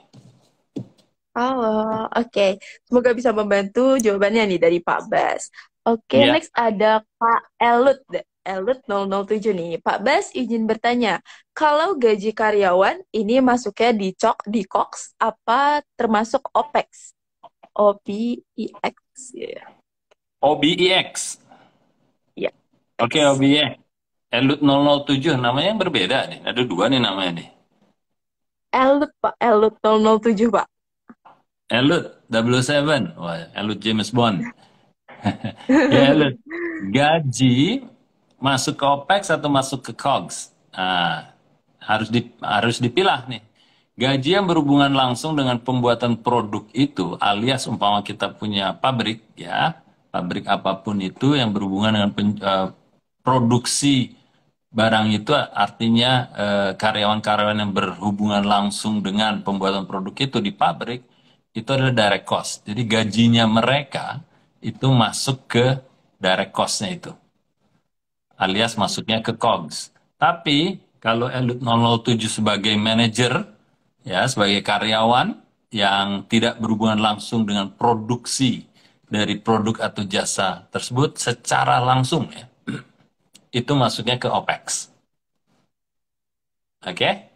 Halo, oke. Semoga bisa membantu jawabannya nih dari Pak Bas. Oke, Iya. next ada Pak Elut. Elut 007 nih. Pak Bas izin bertanya, kalau gaji karyawan ini masuknya di COGS apa termasuk OPEX? OPEX ya. OBEX. Ya. Oke, OBEX. Elut 007, namanya yang berbeda nih. Ada dua nih namanya nih. Elut, Pak. Elut 007, Pak. Elut 007. Wah, Elut James Bond. Ya, Elut. Gaji masuk ke OPEX atau masuk ke COGS? Nah, harus dipilah nih. Gaji yang berhubungan langsung dengan pembuatan produk itu, alias umpama kita punya pabrik, ya, pabrik apapun itu yang berhubungan dengan produksi barang itu, artinya karyawan-karyawan yang berhubungan langsung dengan pembuatan produk itu di pabrik, itu adalah direct cost. Jadi gajinya mereka itu masuk ke direct cost-nya itu alias masuknya ke COGS. Tapi kalau Elut 007 sebagai manajer, ya sebagai karyawan yang tidak berhubungan langsung dengan produksi dari produk atau jasa tersebut secara langsung ya, itu masuknya ke OPEX. Oke?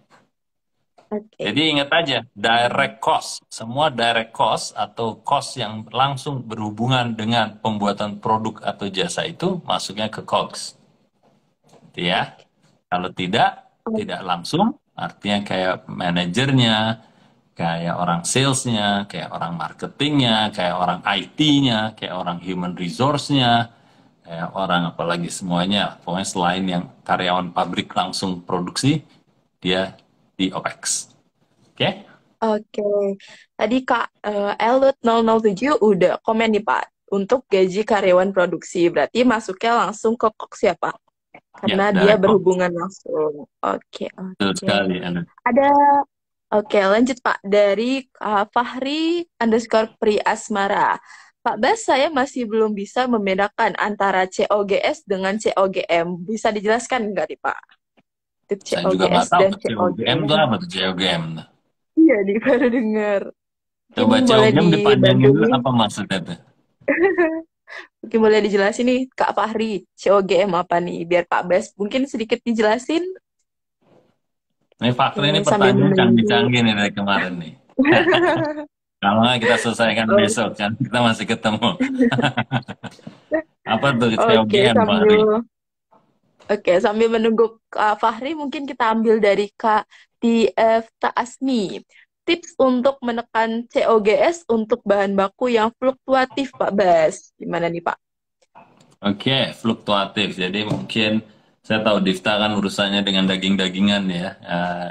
Oke. Jadi ingat aja, direct cost, semua direct cost atau cost yang langsung berhubungan dengan pembuatan produk atau jasa itu masuknya ke COGS. Gitu ya. Oke. Kalau tidak langsung, artinya kayak manajernya, kayak orang salesnya, kayak orang marketingnya, kayak orang IT-nya, kayak orang human resource-nya, kayak orang apalagi semuanya. Pokoknya selain yang karyawan pabrik langsung produksi, dia di OPEX. Oke? Oke. Tadi Kak Elut 007 udah komen nih Pak untuk gaji karyawan produksi. Berarti masuknya langsung ke COGS ya Pak? Ya, Karena dia direct cost. berhubungan langsung. Oke, Betul oke. sekali, Anda. Ada, oke lanjut Pak. Dari Fahri underscore Pri Asmara. Pak Bas, saya masih belum bisa membedakan antara COGS dengan COGM. Bisa dijelaskan nggak nih Pak? Untuk Saya juga nggak COGS tahu dan tuh COGM itu COGM. apa tuh COGM. Iya nih, baru dengar. Mungkin Coba boleh COGM dibantu dipanjangin dulu nih. apa maksudnya tuh? Mungkin boleh dijelasin nih Kak Fahri, COGM apa nih? Biar Pak Bas mungkin sedikit dijelasin. Ini Fakri ini Oke, sambil pertanyaan menunggu. canggih-canggih nih dari kemarin nih. Kalau nggak kita selesaikan Oh, besok kan kita masih ketemu. Apa tuh oke, COGM Fakri? sambil menunggu Kak Fahri, mungkin kita ambil dari Kak TF Taasmi. Tips untuk menekan COGS untuk bahan baku yang fluktuatif, Pak Bas. Gimana nih, Pak? Oke, fluktuatif. Jadi mungkin saya tahu Difta kan urusannya dengan daging-dagingan ya,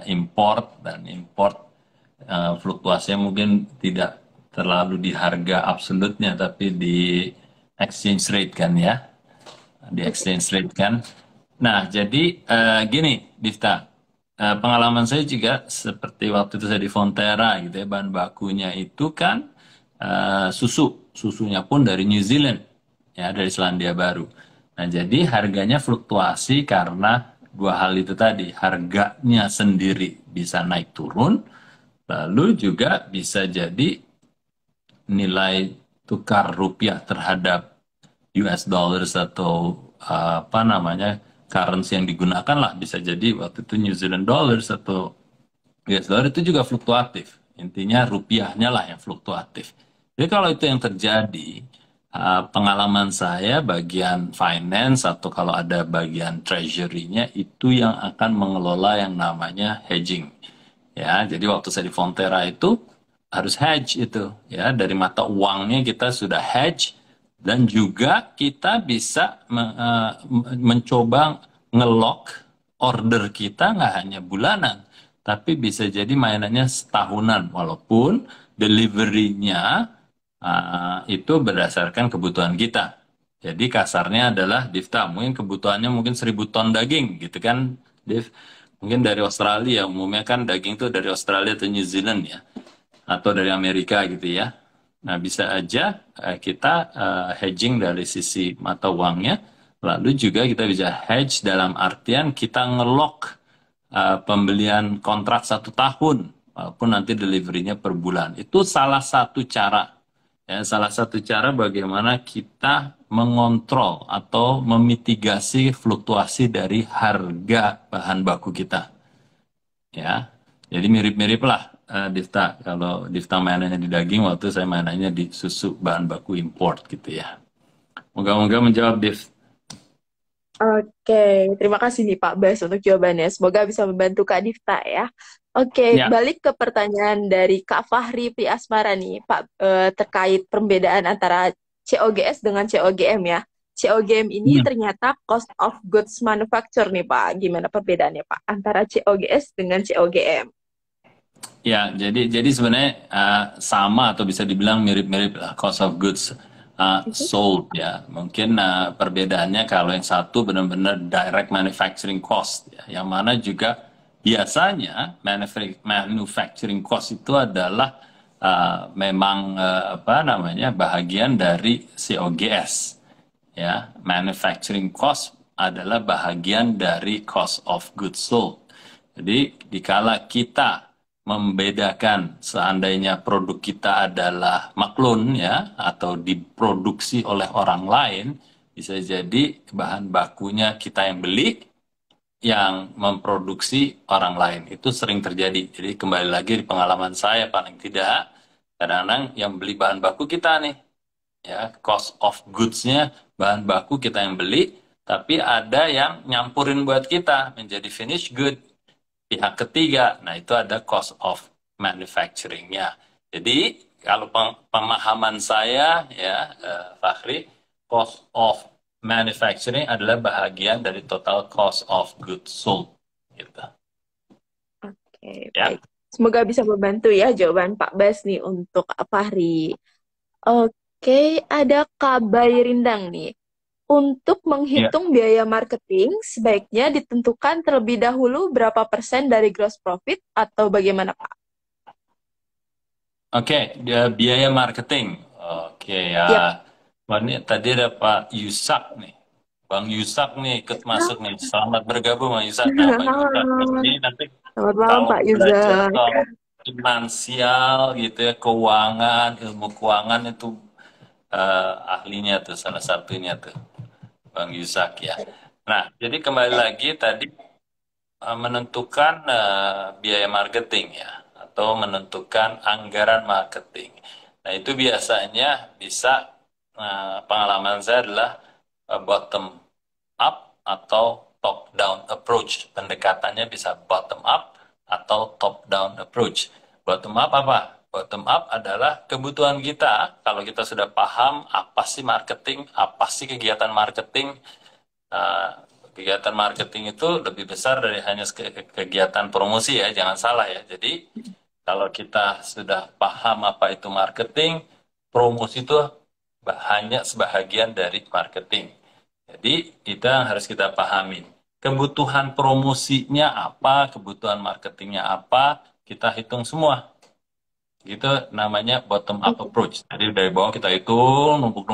import dan import fluktuasinya mungkin tidak terlalu di harga absolutnya, tapi di exchange rate kan ya, di exchange rate kan. Nah, jadi gini, Difta, pengalaman saya juga seperti waktu itu saya di Fonterra gitu ya, bahan bakunya itu kan susunya pun dari New Zealand, ya dari Selandia Baru. Nah, jadi harganya fluktuasi karena dua hal itu tadi, harganya sendiri bisa naik turun, lalu juga bisa jadi nilai tukar rupiah terhadap US dollars atau apa namanya currency yang digunakan lah, bisa jadi waktu itu New Zealand dollars atau US dollar itu juga fluktuatif. Intinya rupiahnya lah yang fluktuatif. Jadi kalau itu yang terjadi, pengalaman saya bagian finance atau kalau ada bagian treasury-nya itu yang akan mengelola yang namanya hedging. Ya, jadi waktu saya di Fonterra itu harus hedge itu ya, dari mata uangnya kita sudah hedge dan juga kita bisa mencoba ngelock order kita nggak hanya bulanan tapi bisa jadi mainannya setahunan walaupun delivery-nya itu berdasarkan kebutuhan kita. Jadi kasarnya adalah Difta, mungkin kebutuhannya mungkin 1.000 ton daging gitu kan, Div. Mungkin dari Australia, umumnya kan daging itu dari Australia atau New Zealand ya, atau dari Amerika gitu ya. Nah bisa aja kita hedging dari sisi mata uangnya, lalu juga kita bisa hedge dalam artian kita ngelok pembelian kontrak 1 tahun, walaupun nanti deliverynya per bulan. Itu salah satu cara. Ya, salah satu cara bagaimana kita mengontrol atau memitigasi fluktuasi dari harga bahan baku kita. Ya, jadi mirip-mirip lah Difta. Kalau Difta mainannya di daging, waktu saya mainannya di susu bahan baku import gitu ya. Moga-moga menjawab Dif. Oke, terima kasih nih Pak Bas untuk jawabannya. Semoga bisa membantu Kak Difta ya. Oke, Ya, balik ke pertanyaan dari Kak Fahri Pri Asmara nih, Pak, terkait perbedaan antara COGS dengan COGM ya. COGM ini hmm. ternyata cost of goods manufacture nih Pak. Gimana perbedaannya Pak antara COGS dengan COGM? Ya, jadi sebenarnya sama atau bisa dibilang mirip-mirip lah cost of goods sold ya. Mungkin perbedaannya kalau yang satu benar-benar direct manufacturing cost ya, yang mana juga biasanya manufacturing cost itu adalah memang apa namanya bahagian dari COGS ya. Manufacturing cost adalah bahagian dari cost of goods sold. Jadi dikala kita membedakan seandainya produk kita adalah maklun ya atau diproduksi oleh orang lain, bisa jadi bahan bakunya kita yang beli, yang memproduksi orang lain. Itu sering terjadi. Jadi kembali lagi di pengalaman saya paling tidak, kadang-kadang yang beli bahan baku kita nih, ya cost of goods-nya bahan baku kita yang beli, tapi ada yang nyampurin buat kita menjadi finished good pihak ketiga. Nah, itu ada cost of manufacturing-nya. Jadi, kalau pemahaman saya ya, Fakhri, cost of manufacturing adalah bahagian dari total cost of goods sold. Gitu. Oke, Ya. baik. Semoga bisa membantu ya jawaban Pak Bas nih untuk Fahri. Oke, ada Kabai Rindang nih. Untuk Ya. menghitung biaya marketing, sebaiknya ditentukan terlebih dahulu berapa persen dari gross profit atau bagaimana, Pak? Oke, biaya marketing. Oke ya. Yap. Wah, ini tadi ada Pak Yusak nih. Bang Yusak nih ikut masuk nih. Selamat bergabung Bang Yusak. Nah, Bang Yusak Halo. ini nanti Selamat malam, kalau Pak belajar Yuza. soal finansial gitu ya, keuangan, ilmu keuangan itu ahlinya tuh, salah satunya tuh, Bang Yusak ya. Nah, jadi kembali lagi tadi menentukan biaya marketing ya, atau menentukan anggaran marketing. Nah, itu biasanya bisa, pengalaman saya adalah bottom up atau top down approach. Pendekatannya bisa bottom up atau top down approach. Bottom up apa? Bottom up adalah kebutuhan kita. Kalau kita sudah paham apa sih marketing, apa sih kegiatan marketing, uh, kegiatan marketing itu lebih besar dari hanya kegiatan promosi ya, jangan salah ya. Jadi kalau kita sudah paham apa itu marketing, promosi itu hanya sebahagian dari marketing. Jadi kita harus kita pahamin. Kebutuhan promosinya apa, kebutuhan marketingnya apa, kita hitung semua. Gitu namanya bottom up approach. Jadi dari bawah kita hitung, numpuk,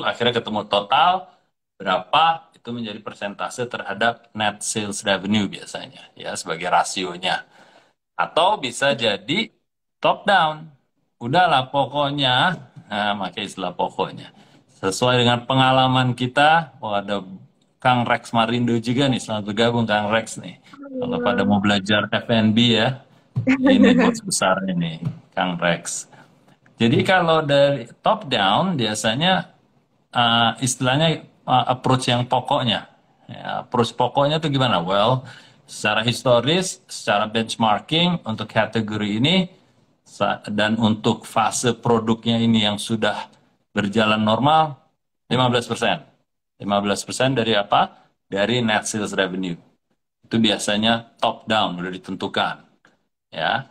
akhirnya ketemu total berapa, itu menjadi persentase terhadap net sales revenue biasanya, ya sebagai rasionya. Atau bisa jadi top down. Udahlah pokoknya, nah pakai istilah pokoknya. Sesuai dengan pengalaman kita, ada Kang Rex Marindo juga nih, selamat bergabung Kang Rex nih. Kalau pada mau belajar F&B ya, ini bos besar ini, Kang Rex. Jadi kalau dari top down biasanya istilahnya approach yang pokoknya. Ya, approach pokoknya itu gimana? Well, secara historis, secara benchmarking untuk kategori ini dan untuk fase produknya ini yang sudah berjalan normal 15%. 15% dari apa? Dari net sales revenue. Itu biasanya top down udah ditentukan. Ya,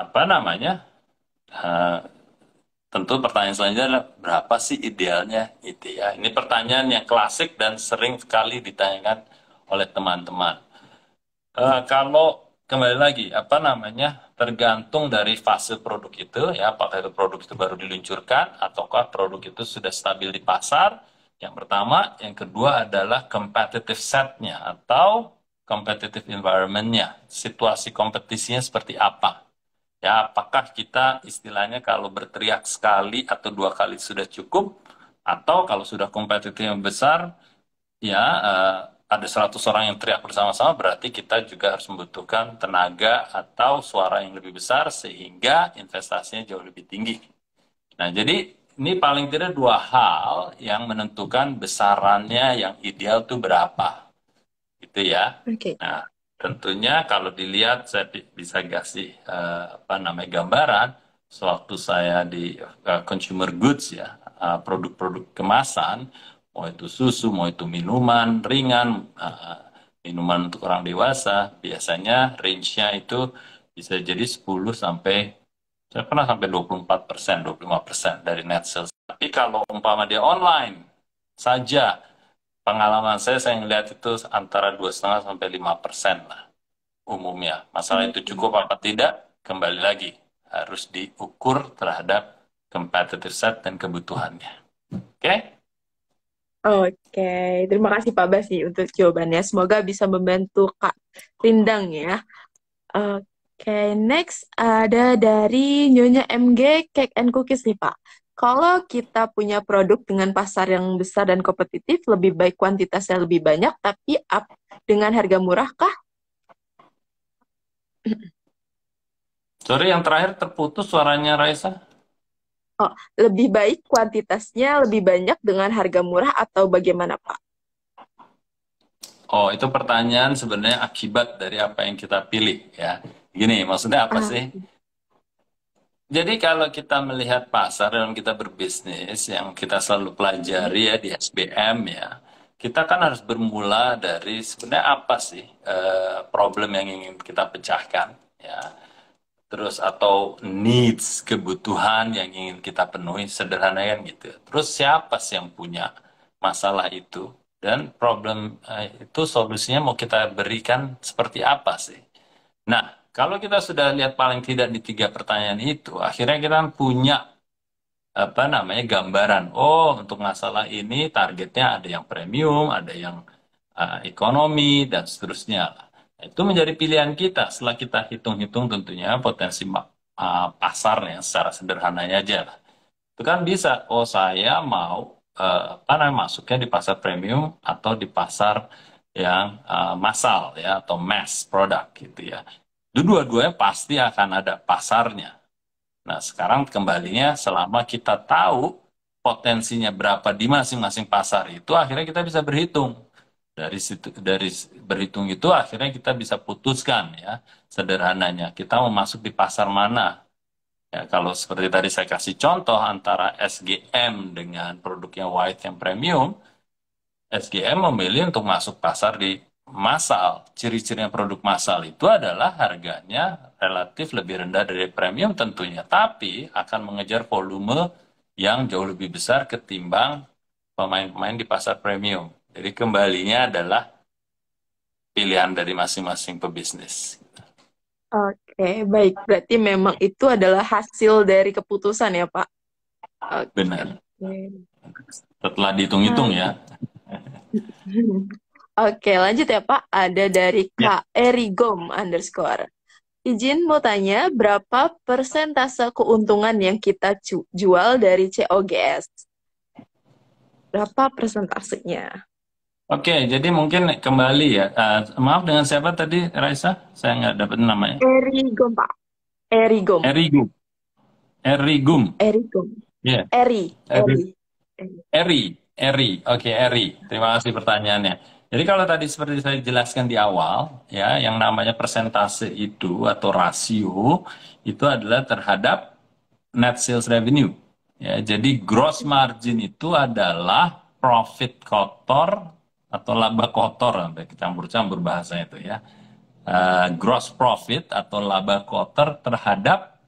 apa namanya? Uh, Tentu pertanyaan selanjutnya adalah berapa sih idealnya itu ya. Ini pertanyaan yang klasik dan sering sekali ditanyakan oleh teman-teman. Kalau kembali lagi, apa namanya, tergantung dari fase produk itu ya, apakah itu produk itu baru diluncurkan ataukah produk itu sudah stabil di pasar. Yang pertama, yang kedua adalah competitive set-nya atau competitive environment-nya. Situasi kompetisinya seperti apa? Ya, apakah kita istilahnya kalau berteriak sekali atau dua kali sudah cukup, atau kalau sudah kompetitif yang besar, ya ada 100 orang yang teriak bersama-sama, berarti kita juga harus membutuhkan tenaga atau suara yang lebih besar sehingga investasinya jauh lebih tinggi. Nah, jadi ini paling tidak dua hal yang menentukan besarannya yang ideal itu berapa. Gitu ya. Oke. Nah, tentunya kalau dilihat saya bisa kasih apa namanya gambaran sewaktu saya di consumer goods ya, produk-produk kemasan, mau itu susu, mau itu minuman ringan, minuman untuk orang dewasa, biasanya range-nya itu bisa jadi 10 sampai, saya pernah sampai 24%, 25% dari net sales. Tapi kalau umpama dia online saja, pengalaman saya ngelihat itu antara 2,5 sampai 5% lah umumnya. Masalah itu cukup apa tidak, kembali lagi harus diukur terhadap competitive set dan kebutuhannya. Oke? Oke, terima kasih Pak Bas nih untuk jawabannya. Semoga bisa membantu Kak Rindang ya. Oke, next ada dari Nyonya MG Cake and Cookies nih Pak. Kalau kita punya produk dengan pasar yang besar dan kompetitif, lebih baik kuantitasnya lebih banyak, tapi up dengan harga murah kah? Sorry, yang terakhir terputus suaranya Raisa. Oh, lebih baik kuantitasnya lebih banyak dengan harga murah atau bagaimana Pak? Oh, itu pertanyaan sebenarnya akibat dari apa yang kita pilih ya. Gini, maksudnya apa Ah, sih? Jadi kalau kita melihat pasar dalam kita berbisnis yang kita selalu pelajari ya di SBM ya, kita kan harus bermula dari sebenarnya apa sih problem yang ingin kita pecahkan ya. Terus atau needs, kebutuhan yang ingin kita penuhi, sederhana kan gitu. Terus siapa sih yang punya masalah itu? Dan problem itu solusinya mau kita berikan seperti apa sih? Nah, kalau kita sudah lihat paling tidak di tiga pertanyaan itu, akhirnya kita punya apa namanya gambaran. Oh, untuk masalah ini targetnya ada yang premium, ada yang ekonomi dan seterusnya. Nah, itu menjadi pilihan kita. Setelah kita hitung-hitung tentunya potensi pasarnya secara sederhananya aja lah. Itu kan bisa. Oh, saya mau apa namanya masuknya di pasar premium atau di pasar yang massal ya atau mass product gitu ya. Itu dua-duanya pasti akan ada pasarnya. Nah, sekarang kembalinya selama kita tahu potensinya berapa di masing-masing pasar itu, akhirnya kita bisa berhitung. Dari situ, berhitung itu akhirnya kita bisa putuskan ya, sederhananya kita mau masuk di pasar mana. Ya, kalau seperti tadi saya kasih contoh antara SGM dengan produknya White yang premium, SGM memilih untuk masuk pasar di massal. Ciri-cirinya produk massal itu adalah harganya relatif lebih rendah dari premium tentunya, tapi akan mengejar volume yang jauh lebih besar ketimbang pemain-pemain di pasar premium. Jadi kembalinya adalah pilihan dari masing-masing pebisnis. oke, baik. Berarti memang itu adalah hasil dari keputusan ya Pak? Oke. Benar. Setelah dihitung-hitung Nah, ya. oke, lanjut ya Pak. Ada dari Ya. Kak Erigom underscore. Izin mau tanya, berapa persentase keuntungan yang kita jual dari COGS? Berapa persentasenya? Oke, jadi mungkin kembali ya. Maaf dengan siapa tadi, Raisa? Saya nggak dapat namanya. Erigom, Pak. Erigom. Erigum. Erigum. Erigom. Ya. Eri. Eri. Eri. Eri. Oke, Eri. Terima kasih pertanyaannya. Jadi kalau tadi seperti saya jelaskan di awal, ya, yang namanya persentase itu atau rasio itu adalah terhadap net sales revenue. Ya, jadi gross margin itu adalah profit kotor atau laba kotor, sampai campur-campur bahasanya itu ya. Gross profit atau laba kotor terhadap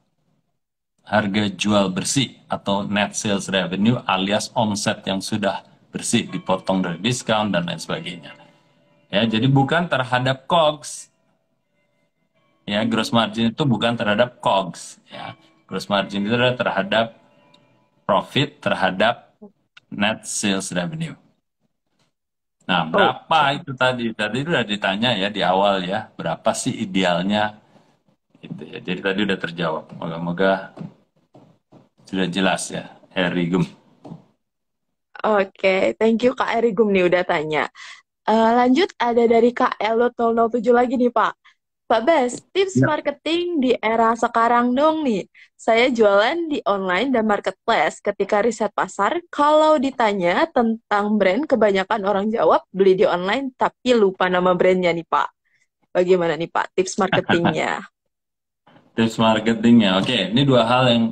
harga jual bersih atau net sales revenue alias omset yang sudah bersih dipotong dari diskon dan lain sebagainya. Ya, jadi bukan terhadap COGS. Ya, gross margin itu bukan terhadap COGS. Ya, gross margin itu adalah terhadap profit terhadap net sales revenue. Nah, berapa Oke. itu tadi? Tadi itu udah ditanya ya di awal ya, berapa sih idealnya? Gitu ya. Jadi tadi udah terjawab. Moga-moga sudah jelas ya, Harry Gum. Oke, thank you Kak Erigum nih udah tanya. Lanjut ada dari Kak Elo007 lagi nih Pak. Pak Bas, tips Ya. marketing di era sekarang dong nih. Saya jualan di online dan marketplace. Ketika riset pasar, kalau ditanya tentang brand, kebanyakan orang jawab beli di online tapi lupa nama brandnya nih Pak. Bagaimana nih Pak tips marketingnya? Tips marketingnya, oke. Ini dua hal yang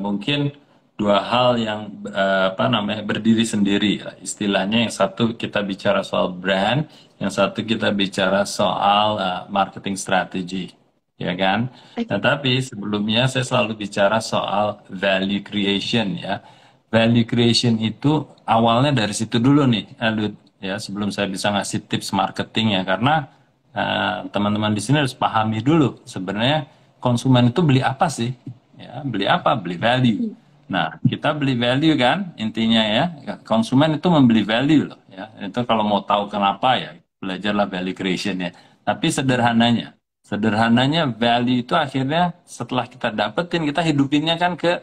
mungkin dua hal yang apa namanya berdiri sendiri. Ya. Istilahnya yang satu kita bicara soal brand, yang satu kita bicara soal marketing strategi, ya kan? Nah, tapi sebelumnya saya selalu bicara soal value creation ya. Value creation itu awalnya dari situ dulu nih, Alut. Ya, sebelum saya bisa ngasih tips marketing ya, karena teman-teman di sini harus pahami dulu sebenarnya konsumen itu beli apa sih? Ya, beli apa? Beli value. Nah, kita beli value kan intinya ya. Konsumen itu membeli value loh ya. Itu kalau mau tahu kenapa ya, belajarlah value creation ya. Tapi sederhananya, Sederhananya value itu akhirnya setelah kita dapetin, kita hidupinnya kan ke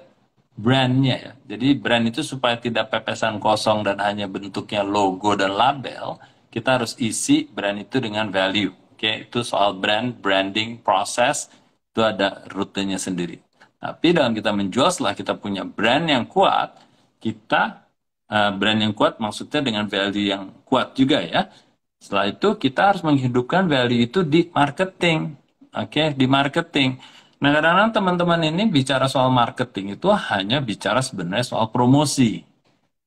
brandnya ya. Jadi brand itu supaya tidak pepesan kosong dan hanya bentuknya logo dan label, kita harus isi brand itu dengan value. Oke, itu soal branding, proses, itu ada rutenya sendiri. Tapi dalam kita menjual, setelah kita punya brand yang kuat, kita brand yang kuat maksudnya dengan value yang kuat juga ya. Setelah itu kita harus menghidupkan value itu di marketing. Oke, di marketing. Nah, kadang-kadang teman-teman ini bicara soal marketing itu hanya bicara sebenarnya soal promosi.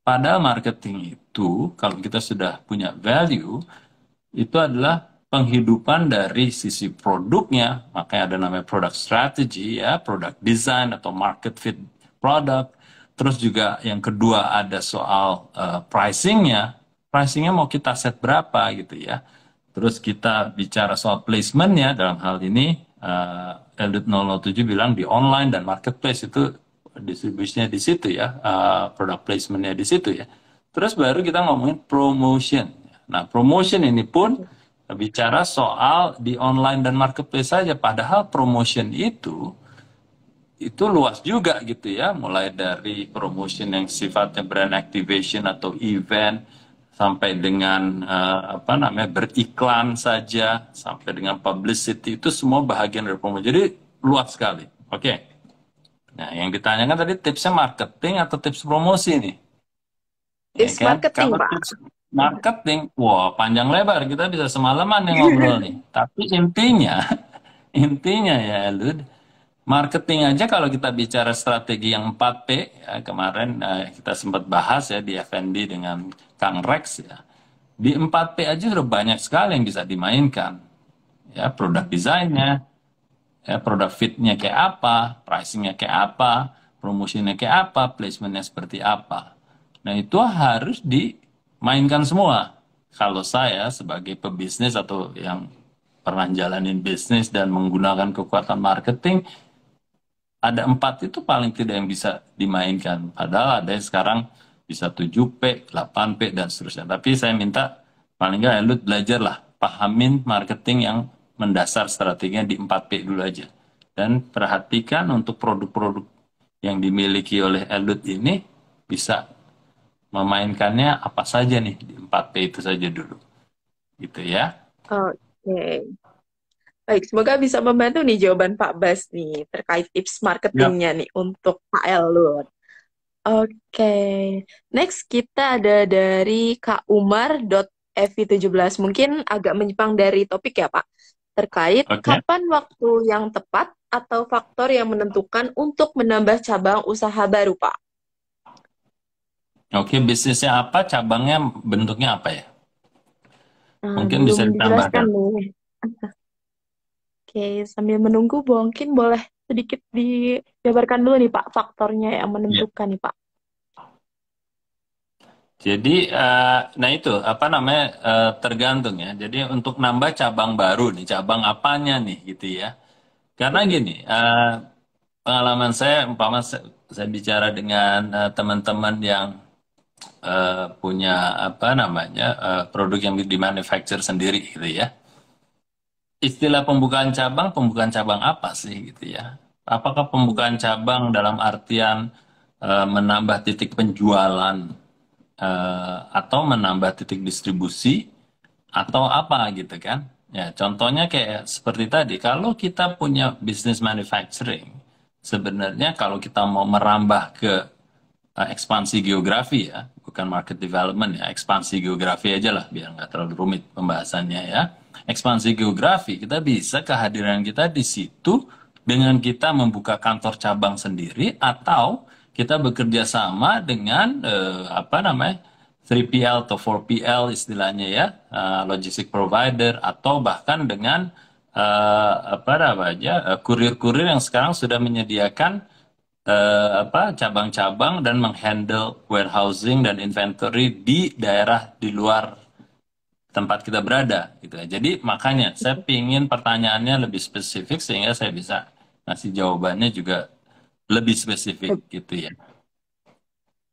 Padahal marketing itu, kalau kita sudah punya value, itu adalah penghidupan dari sisi produknya. Makanya ada namanya product strategy, ya, product design atau market fit product. Terus juga yang kedua ada soal pricingnya. Pricingnya mau kita set berapa gitu ya. Terus kita bicara soal placementnya, dalam hal ini Eldut 007 bilang di online dan marketplace itu distribusinya di situ ya, product placementnya di situ ya. Terus baru kita ngomongin promotion. Nah, promotion ini pun bicara soal di online dan marketplace saja, padahal promotion itu luas juga gitu ya, mulai dari promotion yang sifatnya brand activation atau event, sampai dengan apa namanya beriklan saja, sampai dengan publicity, itu semua bahagian dari promosi. Jadi luas sekali. Oke. Nah, yang ditanyakan tadi tipsnya marketing atau tips promosi nih, ya Tips kan? marketing, Kalau Pak. tips marketing, wah panjang lebar, kita bisa semalaman nih ngobrol nih. Tapi intinya, intinya ya, Lud, marketing aja kalau kita bicara strategi yang 4P, ya, kemarin kita sempat bahas ya di FNB dengan Kang Rex ya. Di 4P aja sudah banyak sekali yang bisa dimainkan. Ya, produk desainnya, ya, produk fitnya kayak apa, pricingnya kayak apa, promosinya kayak apa, placementnya seperti apa. Nah, itu harus dimainkan semua. Kalau saya sebagai pebisnis atau yang pernah jalanin bisnis dan menggunakan kekuatan marketing, ada 4 itu paling tidak yang bisa dimainkan. Padahal ada yang sekarang bisa 7P, 8P, dan seterusnya. Tapi saya minta paling nggak Elut belajar lah, pahamin marketing yang mendasar strateginya di 4P dulu aja. Dan perhatikan untuk produk-produk yang dimiliki oleh Elut ini bisa memainkannya apa saja nih di 4P itu saja dulu. Gitu ya. Oke. Baik, semoga bisa membantu nih jawaban Pak Bas nih terkait tips Yap. marketingnya nih untuk Pak Elun. Oke, next kita ada dari Kak Umar.evi17. Mungkin agak menyimpang dari topik ya Pak. Terkait Oke. kapan waktu yang tepat atau faktor yang menentukan untuk menambah cabang usaha baru Pak. Oke, bisnisnya apa, cabangnya bentuknya apa ya? Nah, Mungkin belum bisa dijelaskan ditambahkan. nih. Oke, sambil menunggu mungkin boleh sedikit dijabarkan dulu nih Pak faktornya yang Ya. menentukan nih Pak. Jadi, nah itu apa namanya tergantung ya. Jadi untuk nambah cabang baru nih, cabang apanya nih gitu ya. Karena gini, pengalaman saya, umpama saya bicara dengan teman-teman yang punya apa namanya produk yang dimanufacture sendiri gitu ya. Istilah pembukaan cabang apa sih gitu ya? Apakah pembukaan cabang dalam artian menambah titik penjualan atau menambah titik distribusi atau apa gitu kan? Ya, contohnya kayak seperti tadi, kalau kita punya bisnis manufacturing, sebenarnya kalau kita mau merambah ke ekspansi geografi ya, bukan market development ya, ekspansi geografi aja lah biar nggak terlalu rumit pembahasannya ya. Ekspansi geografi, kita bisa kehadiran kita di situ dengan kita membuka kantor cabang sendiri atau kita bekerja sama dengan apa namanya 3PL atau 4PL istilahnya ya, logistic provider atau bahkan dengan apa namanya kurir-kurir yang sekarang sudah menyediakan apa cabang-cabang dan menghandle warehousing dan inventory di daerah di luar tempat kita berada gitu ya. Jadi makanya saya pingin pertanyaannya lebih spesifik sehingga saya bisa ngasih jawabannya juga lebih spesifik gitu ya.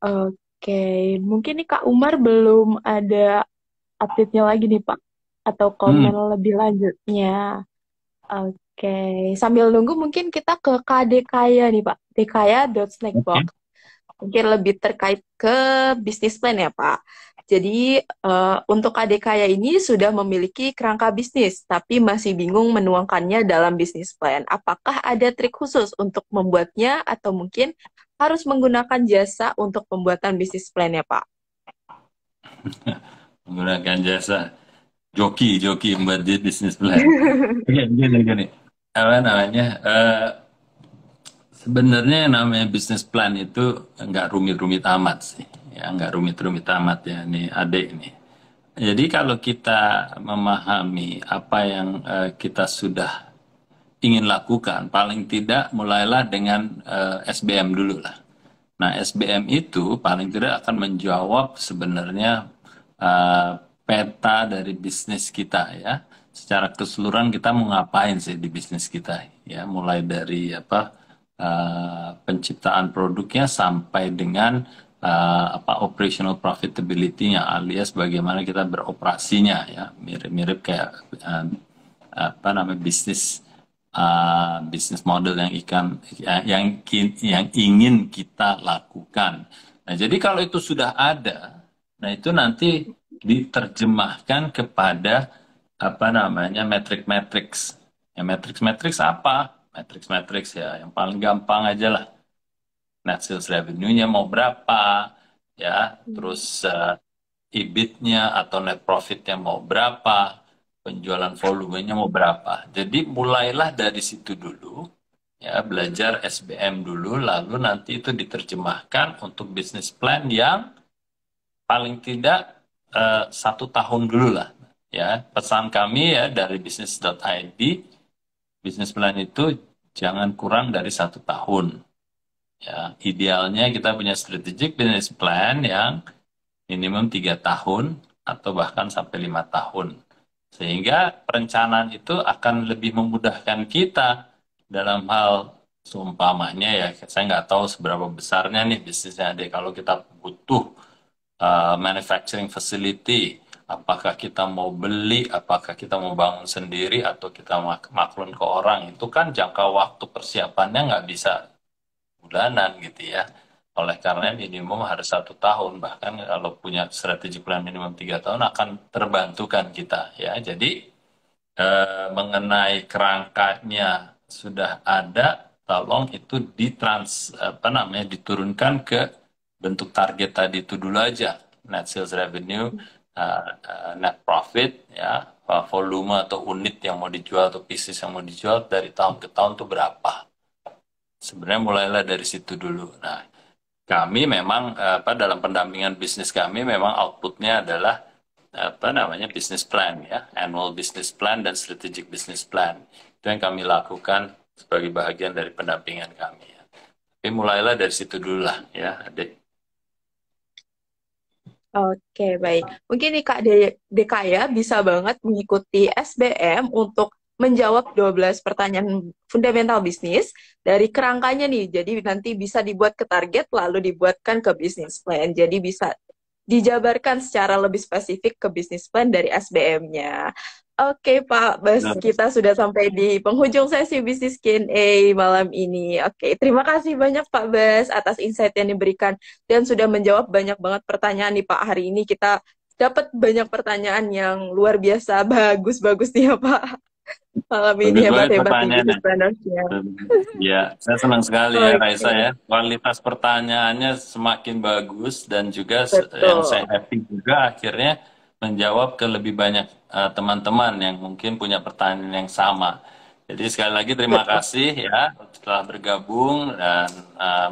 Oke, mungkin nih Kak Umar belum ada update-nya lagi nih Pak, atau komen Hmm. lebih lanjutnya. Oke, sambil nunggu mungkin kita ke KDKaya nih Pak. Dekaya.snackbox. Oke. Mungkin lebih terkait ke bisnis plan ya Pak. Jadi untuk KDKaya ini sudah memiliki kerangka bisnis, tapi masih bingung menuangkannya dalam bisnis plan. Apakah ada trik khusus untuk membuatnya atau mungkin harus menggunakan jasa untuk pembuatan bisnis plan ya Pak? Menggunakan jasa joki membuat dia bisnis plan. Oke, gini, gini. Apa namanya? Sebenarnya yang namanya bisnis plan itu nggak rumit-rumit amat sih. Ya, nggak rumit-rumit amat ya, nih adik ini. Jadi kalau kita memahami apa yang kita sudah ingin lakukan, paling tidak mulailah dengan SBM dulu lah. Nah, SBM itu paling tidak akan menjawab sebenarnya uh, peta dari bisnis kita ya. Secara keseluruhan kita mau ngapain sih di bisnis kita ya, mulai dari apa penciptaan produknya sampai dengan apa operational profitability-nya alias bagaimana kita beroperasinya ya, mirip-mirip kayak apa namanya bisnis model yang yang ingin kita lakukan. Nah, jadi kalau itu sudah ada, nah itu nanti diterjemahkan kepada apa namanya metric-metrics. Ya, metrics-metrics apa? Metrics-metrics ya, yang paling gampang aja lah. Net sales revenue-nya mau berapa, ya, terus EBIT-nya atau net profit-nya mau berapa, penjualan volumenya mau berapa. Jadi mulailah dari situ dulu, ya belajar SBM dulu, lalu nanti itu diterjemahkan untuk bisnis plan yang paling tidak 1 tahun dulu lah. Ya, pesan kami ya dari bisnis.id, bisnis plan itu jangan kurang dari 1 tahun. Ya, idealnya kita punya strategic business plan yang minimum 3 tahun atau bahkan sampai 5 tahun. Sehingga perencanaan itu akan lebih memudahkan kita dalam hal seumpamanya ya, saya nggak tahu seberapa besarnya nih bisnisnya deh. Kalau kita butuh manufacturing facility, apakah kita mau beli, apakah kita mau bangun sendiri, atau kita maklun ke orang, itu kan jangka waktu persiapannya nggak bisa bulanan gitu ya. Oleh karena minimum harus 1 tahun, bahkan kalau punya strategi plan minimum 3 tahun akan terbantukan kita ya. Jadi mengenai kerangkanya sudah ada, tolong itu apa namanya diturunkan ke bentuk target tadi itu dulu aja, net sales revenue, net profit ya, volume atau unit yang mau dijual atau pieces yang mau dijual dari tahun ke tahun itu berapa. Sebenarnya mulailah dari situ dulu. Nah, kami memang apa dalam pendampingan bisnis kami memang outputnya adalah apa namanya business plan ya, annual business plan dan strategic business plan. Itu yang kami lakukan sebagai bagian dari pendampingan kami ya. Tapi mulailah dari situ dulu lah ya, adik. Oke, baik. Mungkin nih Kak Dekaya bisa banget mengikuti SBM untuk menjawab 12 pertanyaan fundamental bisnis dari kerangkanya nih. Jadi nanti bisa dibuat ke target lalu dibuatkan ke bisnis plan. Jadi bisa dijabarkan secara lebih spesifik ke bisnis plan dari SBM-nya. Oke, Pak Bas, kita sudah sampai di penghujung sesi bisnis Q&A malam ini. Oke, terima kasih banyak Pak Bas atas insight yang diberikan dan sudah menjawab banyak banget pertanyaan nih Pak. Hari ini kita dapat banyak pertanyaan yang luar biasa, bagus-bagus nih ya Pak. Malam ini Bagus banget hebat-hebat nih pertanyaannya. bisnis planners-nya. Ya, saya senang sekali ya Raisa Oke, ya. Kualitas pertanyaannya semakin bagus dan juga yang saya betul. happy juga akhirnya menjawab ke lebih banyak teman-teman yang mungkin punya pertanyaan yang sama. Jadi sekali lagi terima Betul. kasih ya telah bergabung dan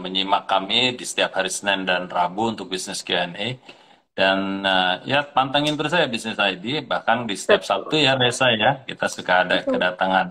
menyimak kami di setiap hari Senin dan Rabu untuk bisnis Q&A. Dan ya pantengin terus saya bisnis ID, bahkan di setiap Sabtu Betul. ya Reza ya, kita suka ada Betul. kedatangan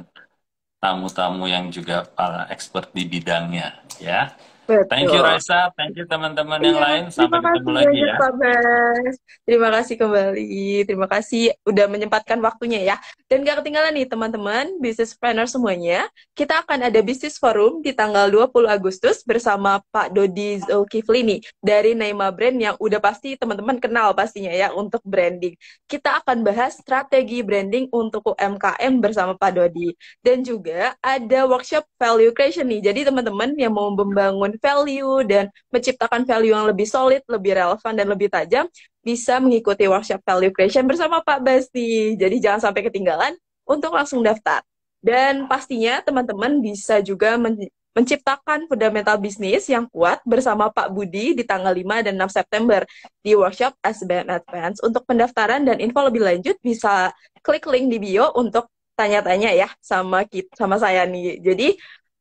tamu-tamu yang juga para expert di bidangnya ya. Thank you Betul. Raisa, thank you teman-teman yang Iya, lain. terima Sampai ketemu kasih lagi banyak ya. Pak Bas. Terima kasih kembali. Terima kasih udah menyempatkan waktunya ya. Dan gak ketinggalan nih teman-teman, business planner semuanya. Kita akan ada bisnis forum di tanggal 20 Agustus bersama Pak Dodi Zulkifli nih dari Naima Brand yang udah pasti teman-teman kenal pastinya ya untuk branding. Kita akan bahas strategi branding untuk UMKM bersama Pak Dodi. Dan juga ada workshop value creation nih. Jadi teman-teman yang mau membangun value dan menciptakan value yang lebih solid, lebih relevan, dan lebih tajam, bisa mengikuti workshop value creation bersama Pak Basti. Jadi jangan sampai ketinggalan untuk langsung daftar. Dan pastinya teman-teman bisa juga menciptakan fundamental bisnis yang kuat bersama Pak Budi di tanggal 5 dan 6 September di workshop SBM Advance. Untuk pendaftaran dan info lebih lanjut bisa klik link di bio untuk tanya-tanya ya sama saya nih. Jadi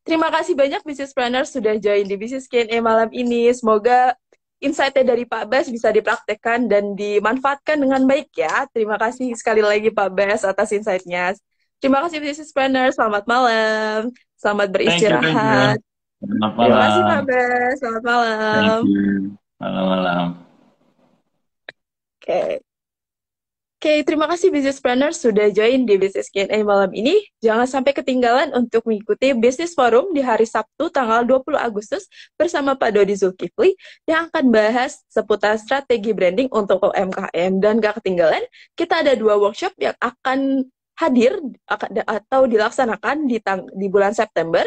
terima kasih banyak Business Planner sudah join di Business Q&A malam ini. Semoga insight-nya dari Pak Bas bisa dipraktekkan dan dimanfaatkan dengan baik ya. Terima kasih sekali lagi Pak Bas atas insight-nya. Terima kasih Business Planner, selamat malam. Selamat Thank you, thank you. beristirahat. Selamat Terima kasih Pak malam. Bas, selamat malam. Thank you. Malam-malam. Oke. Oke, terima kasih Business Planner sudah join di Business Q&A malam ini. Jangan sampai ketinggalan untuk mengikuti Business Forum di hari Sabtu tanggal 20 Agustus bersama Pak Dodi Zulkifli yang akan bahas seputar strategi branding untuk UMKM. Dan gak ketinggalan, kita ada 2 workshop yang akan hadir atau dilaksanakan di bulan September,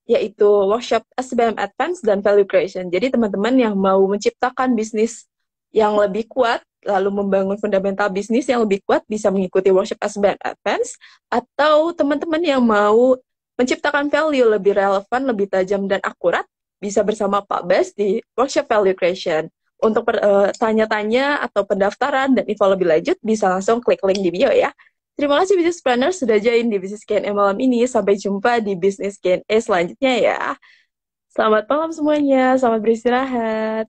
yaitu workshop SBM Advance dan Value Creation. Jadi teman-teman yang mau menciptakan bisnis yang lebih kuat, lalu membangun fundamental bisnis yang lebih kuat, bisa mengikuti workshop SBM Advance, atau teman-teman yang mau menciptakan value lebih relevan, lebih tajam, dan akurat, bisa bersama Pak Bas di workshop Value Creation. Untuk tanya-tanya atau pendaftaran dan info lebih lanjut, bisa langsung klik link di bio ya. Terima kasih Business Planner sudah join di Business Q&A malam ini. Sampai jumpa di Business Q&A selanjutnya ya. Selamat malam semuanya, selamat beristirahat.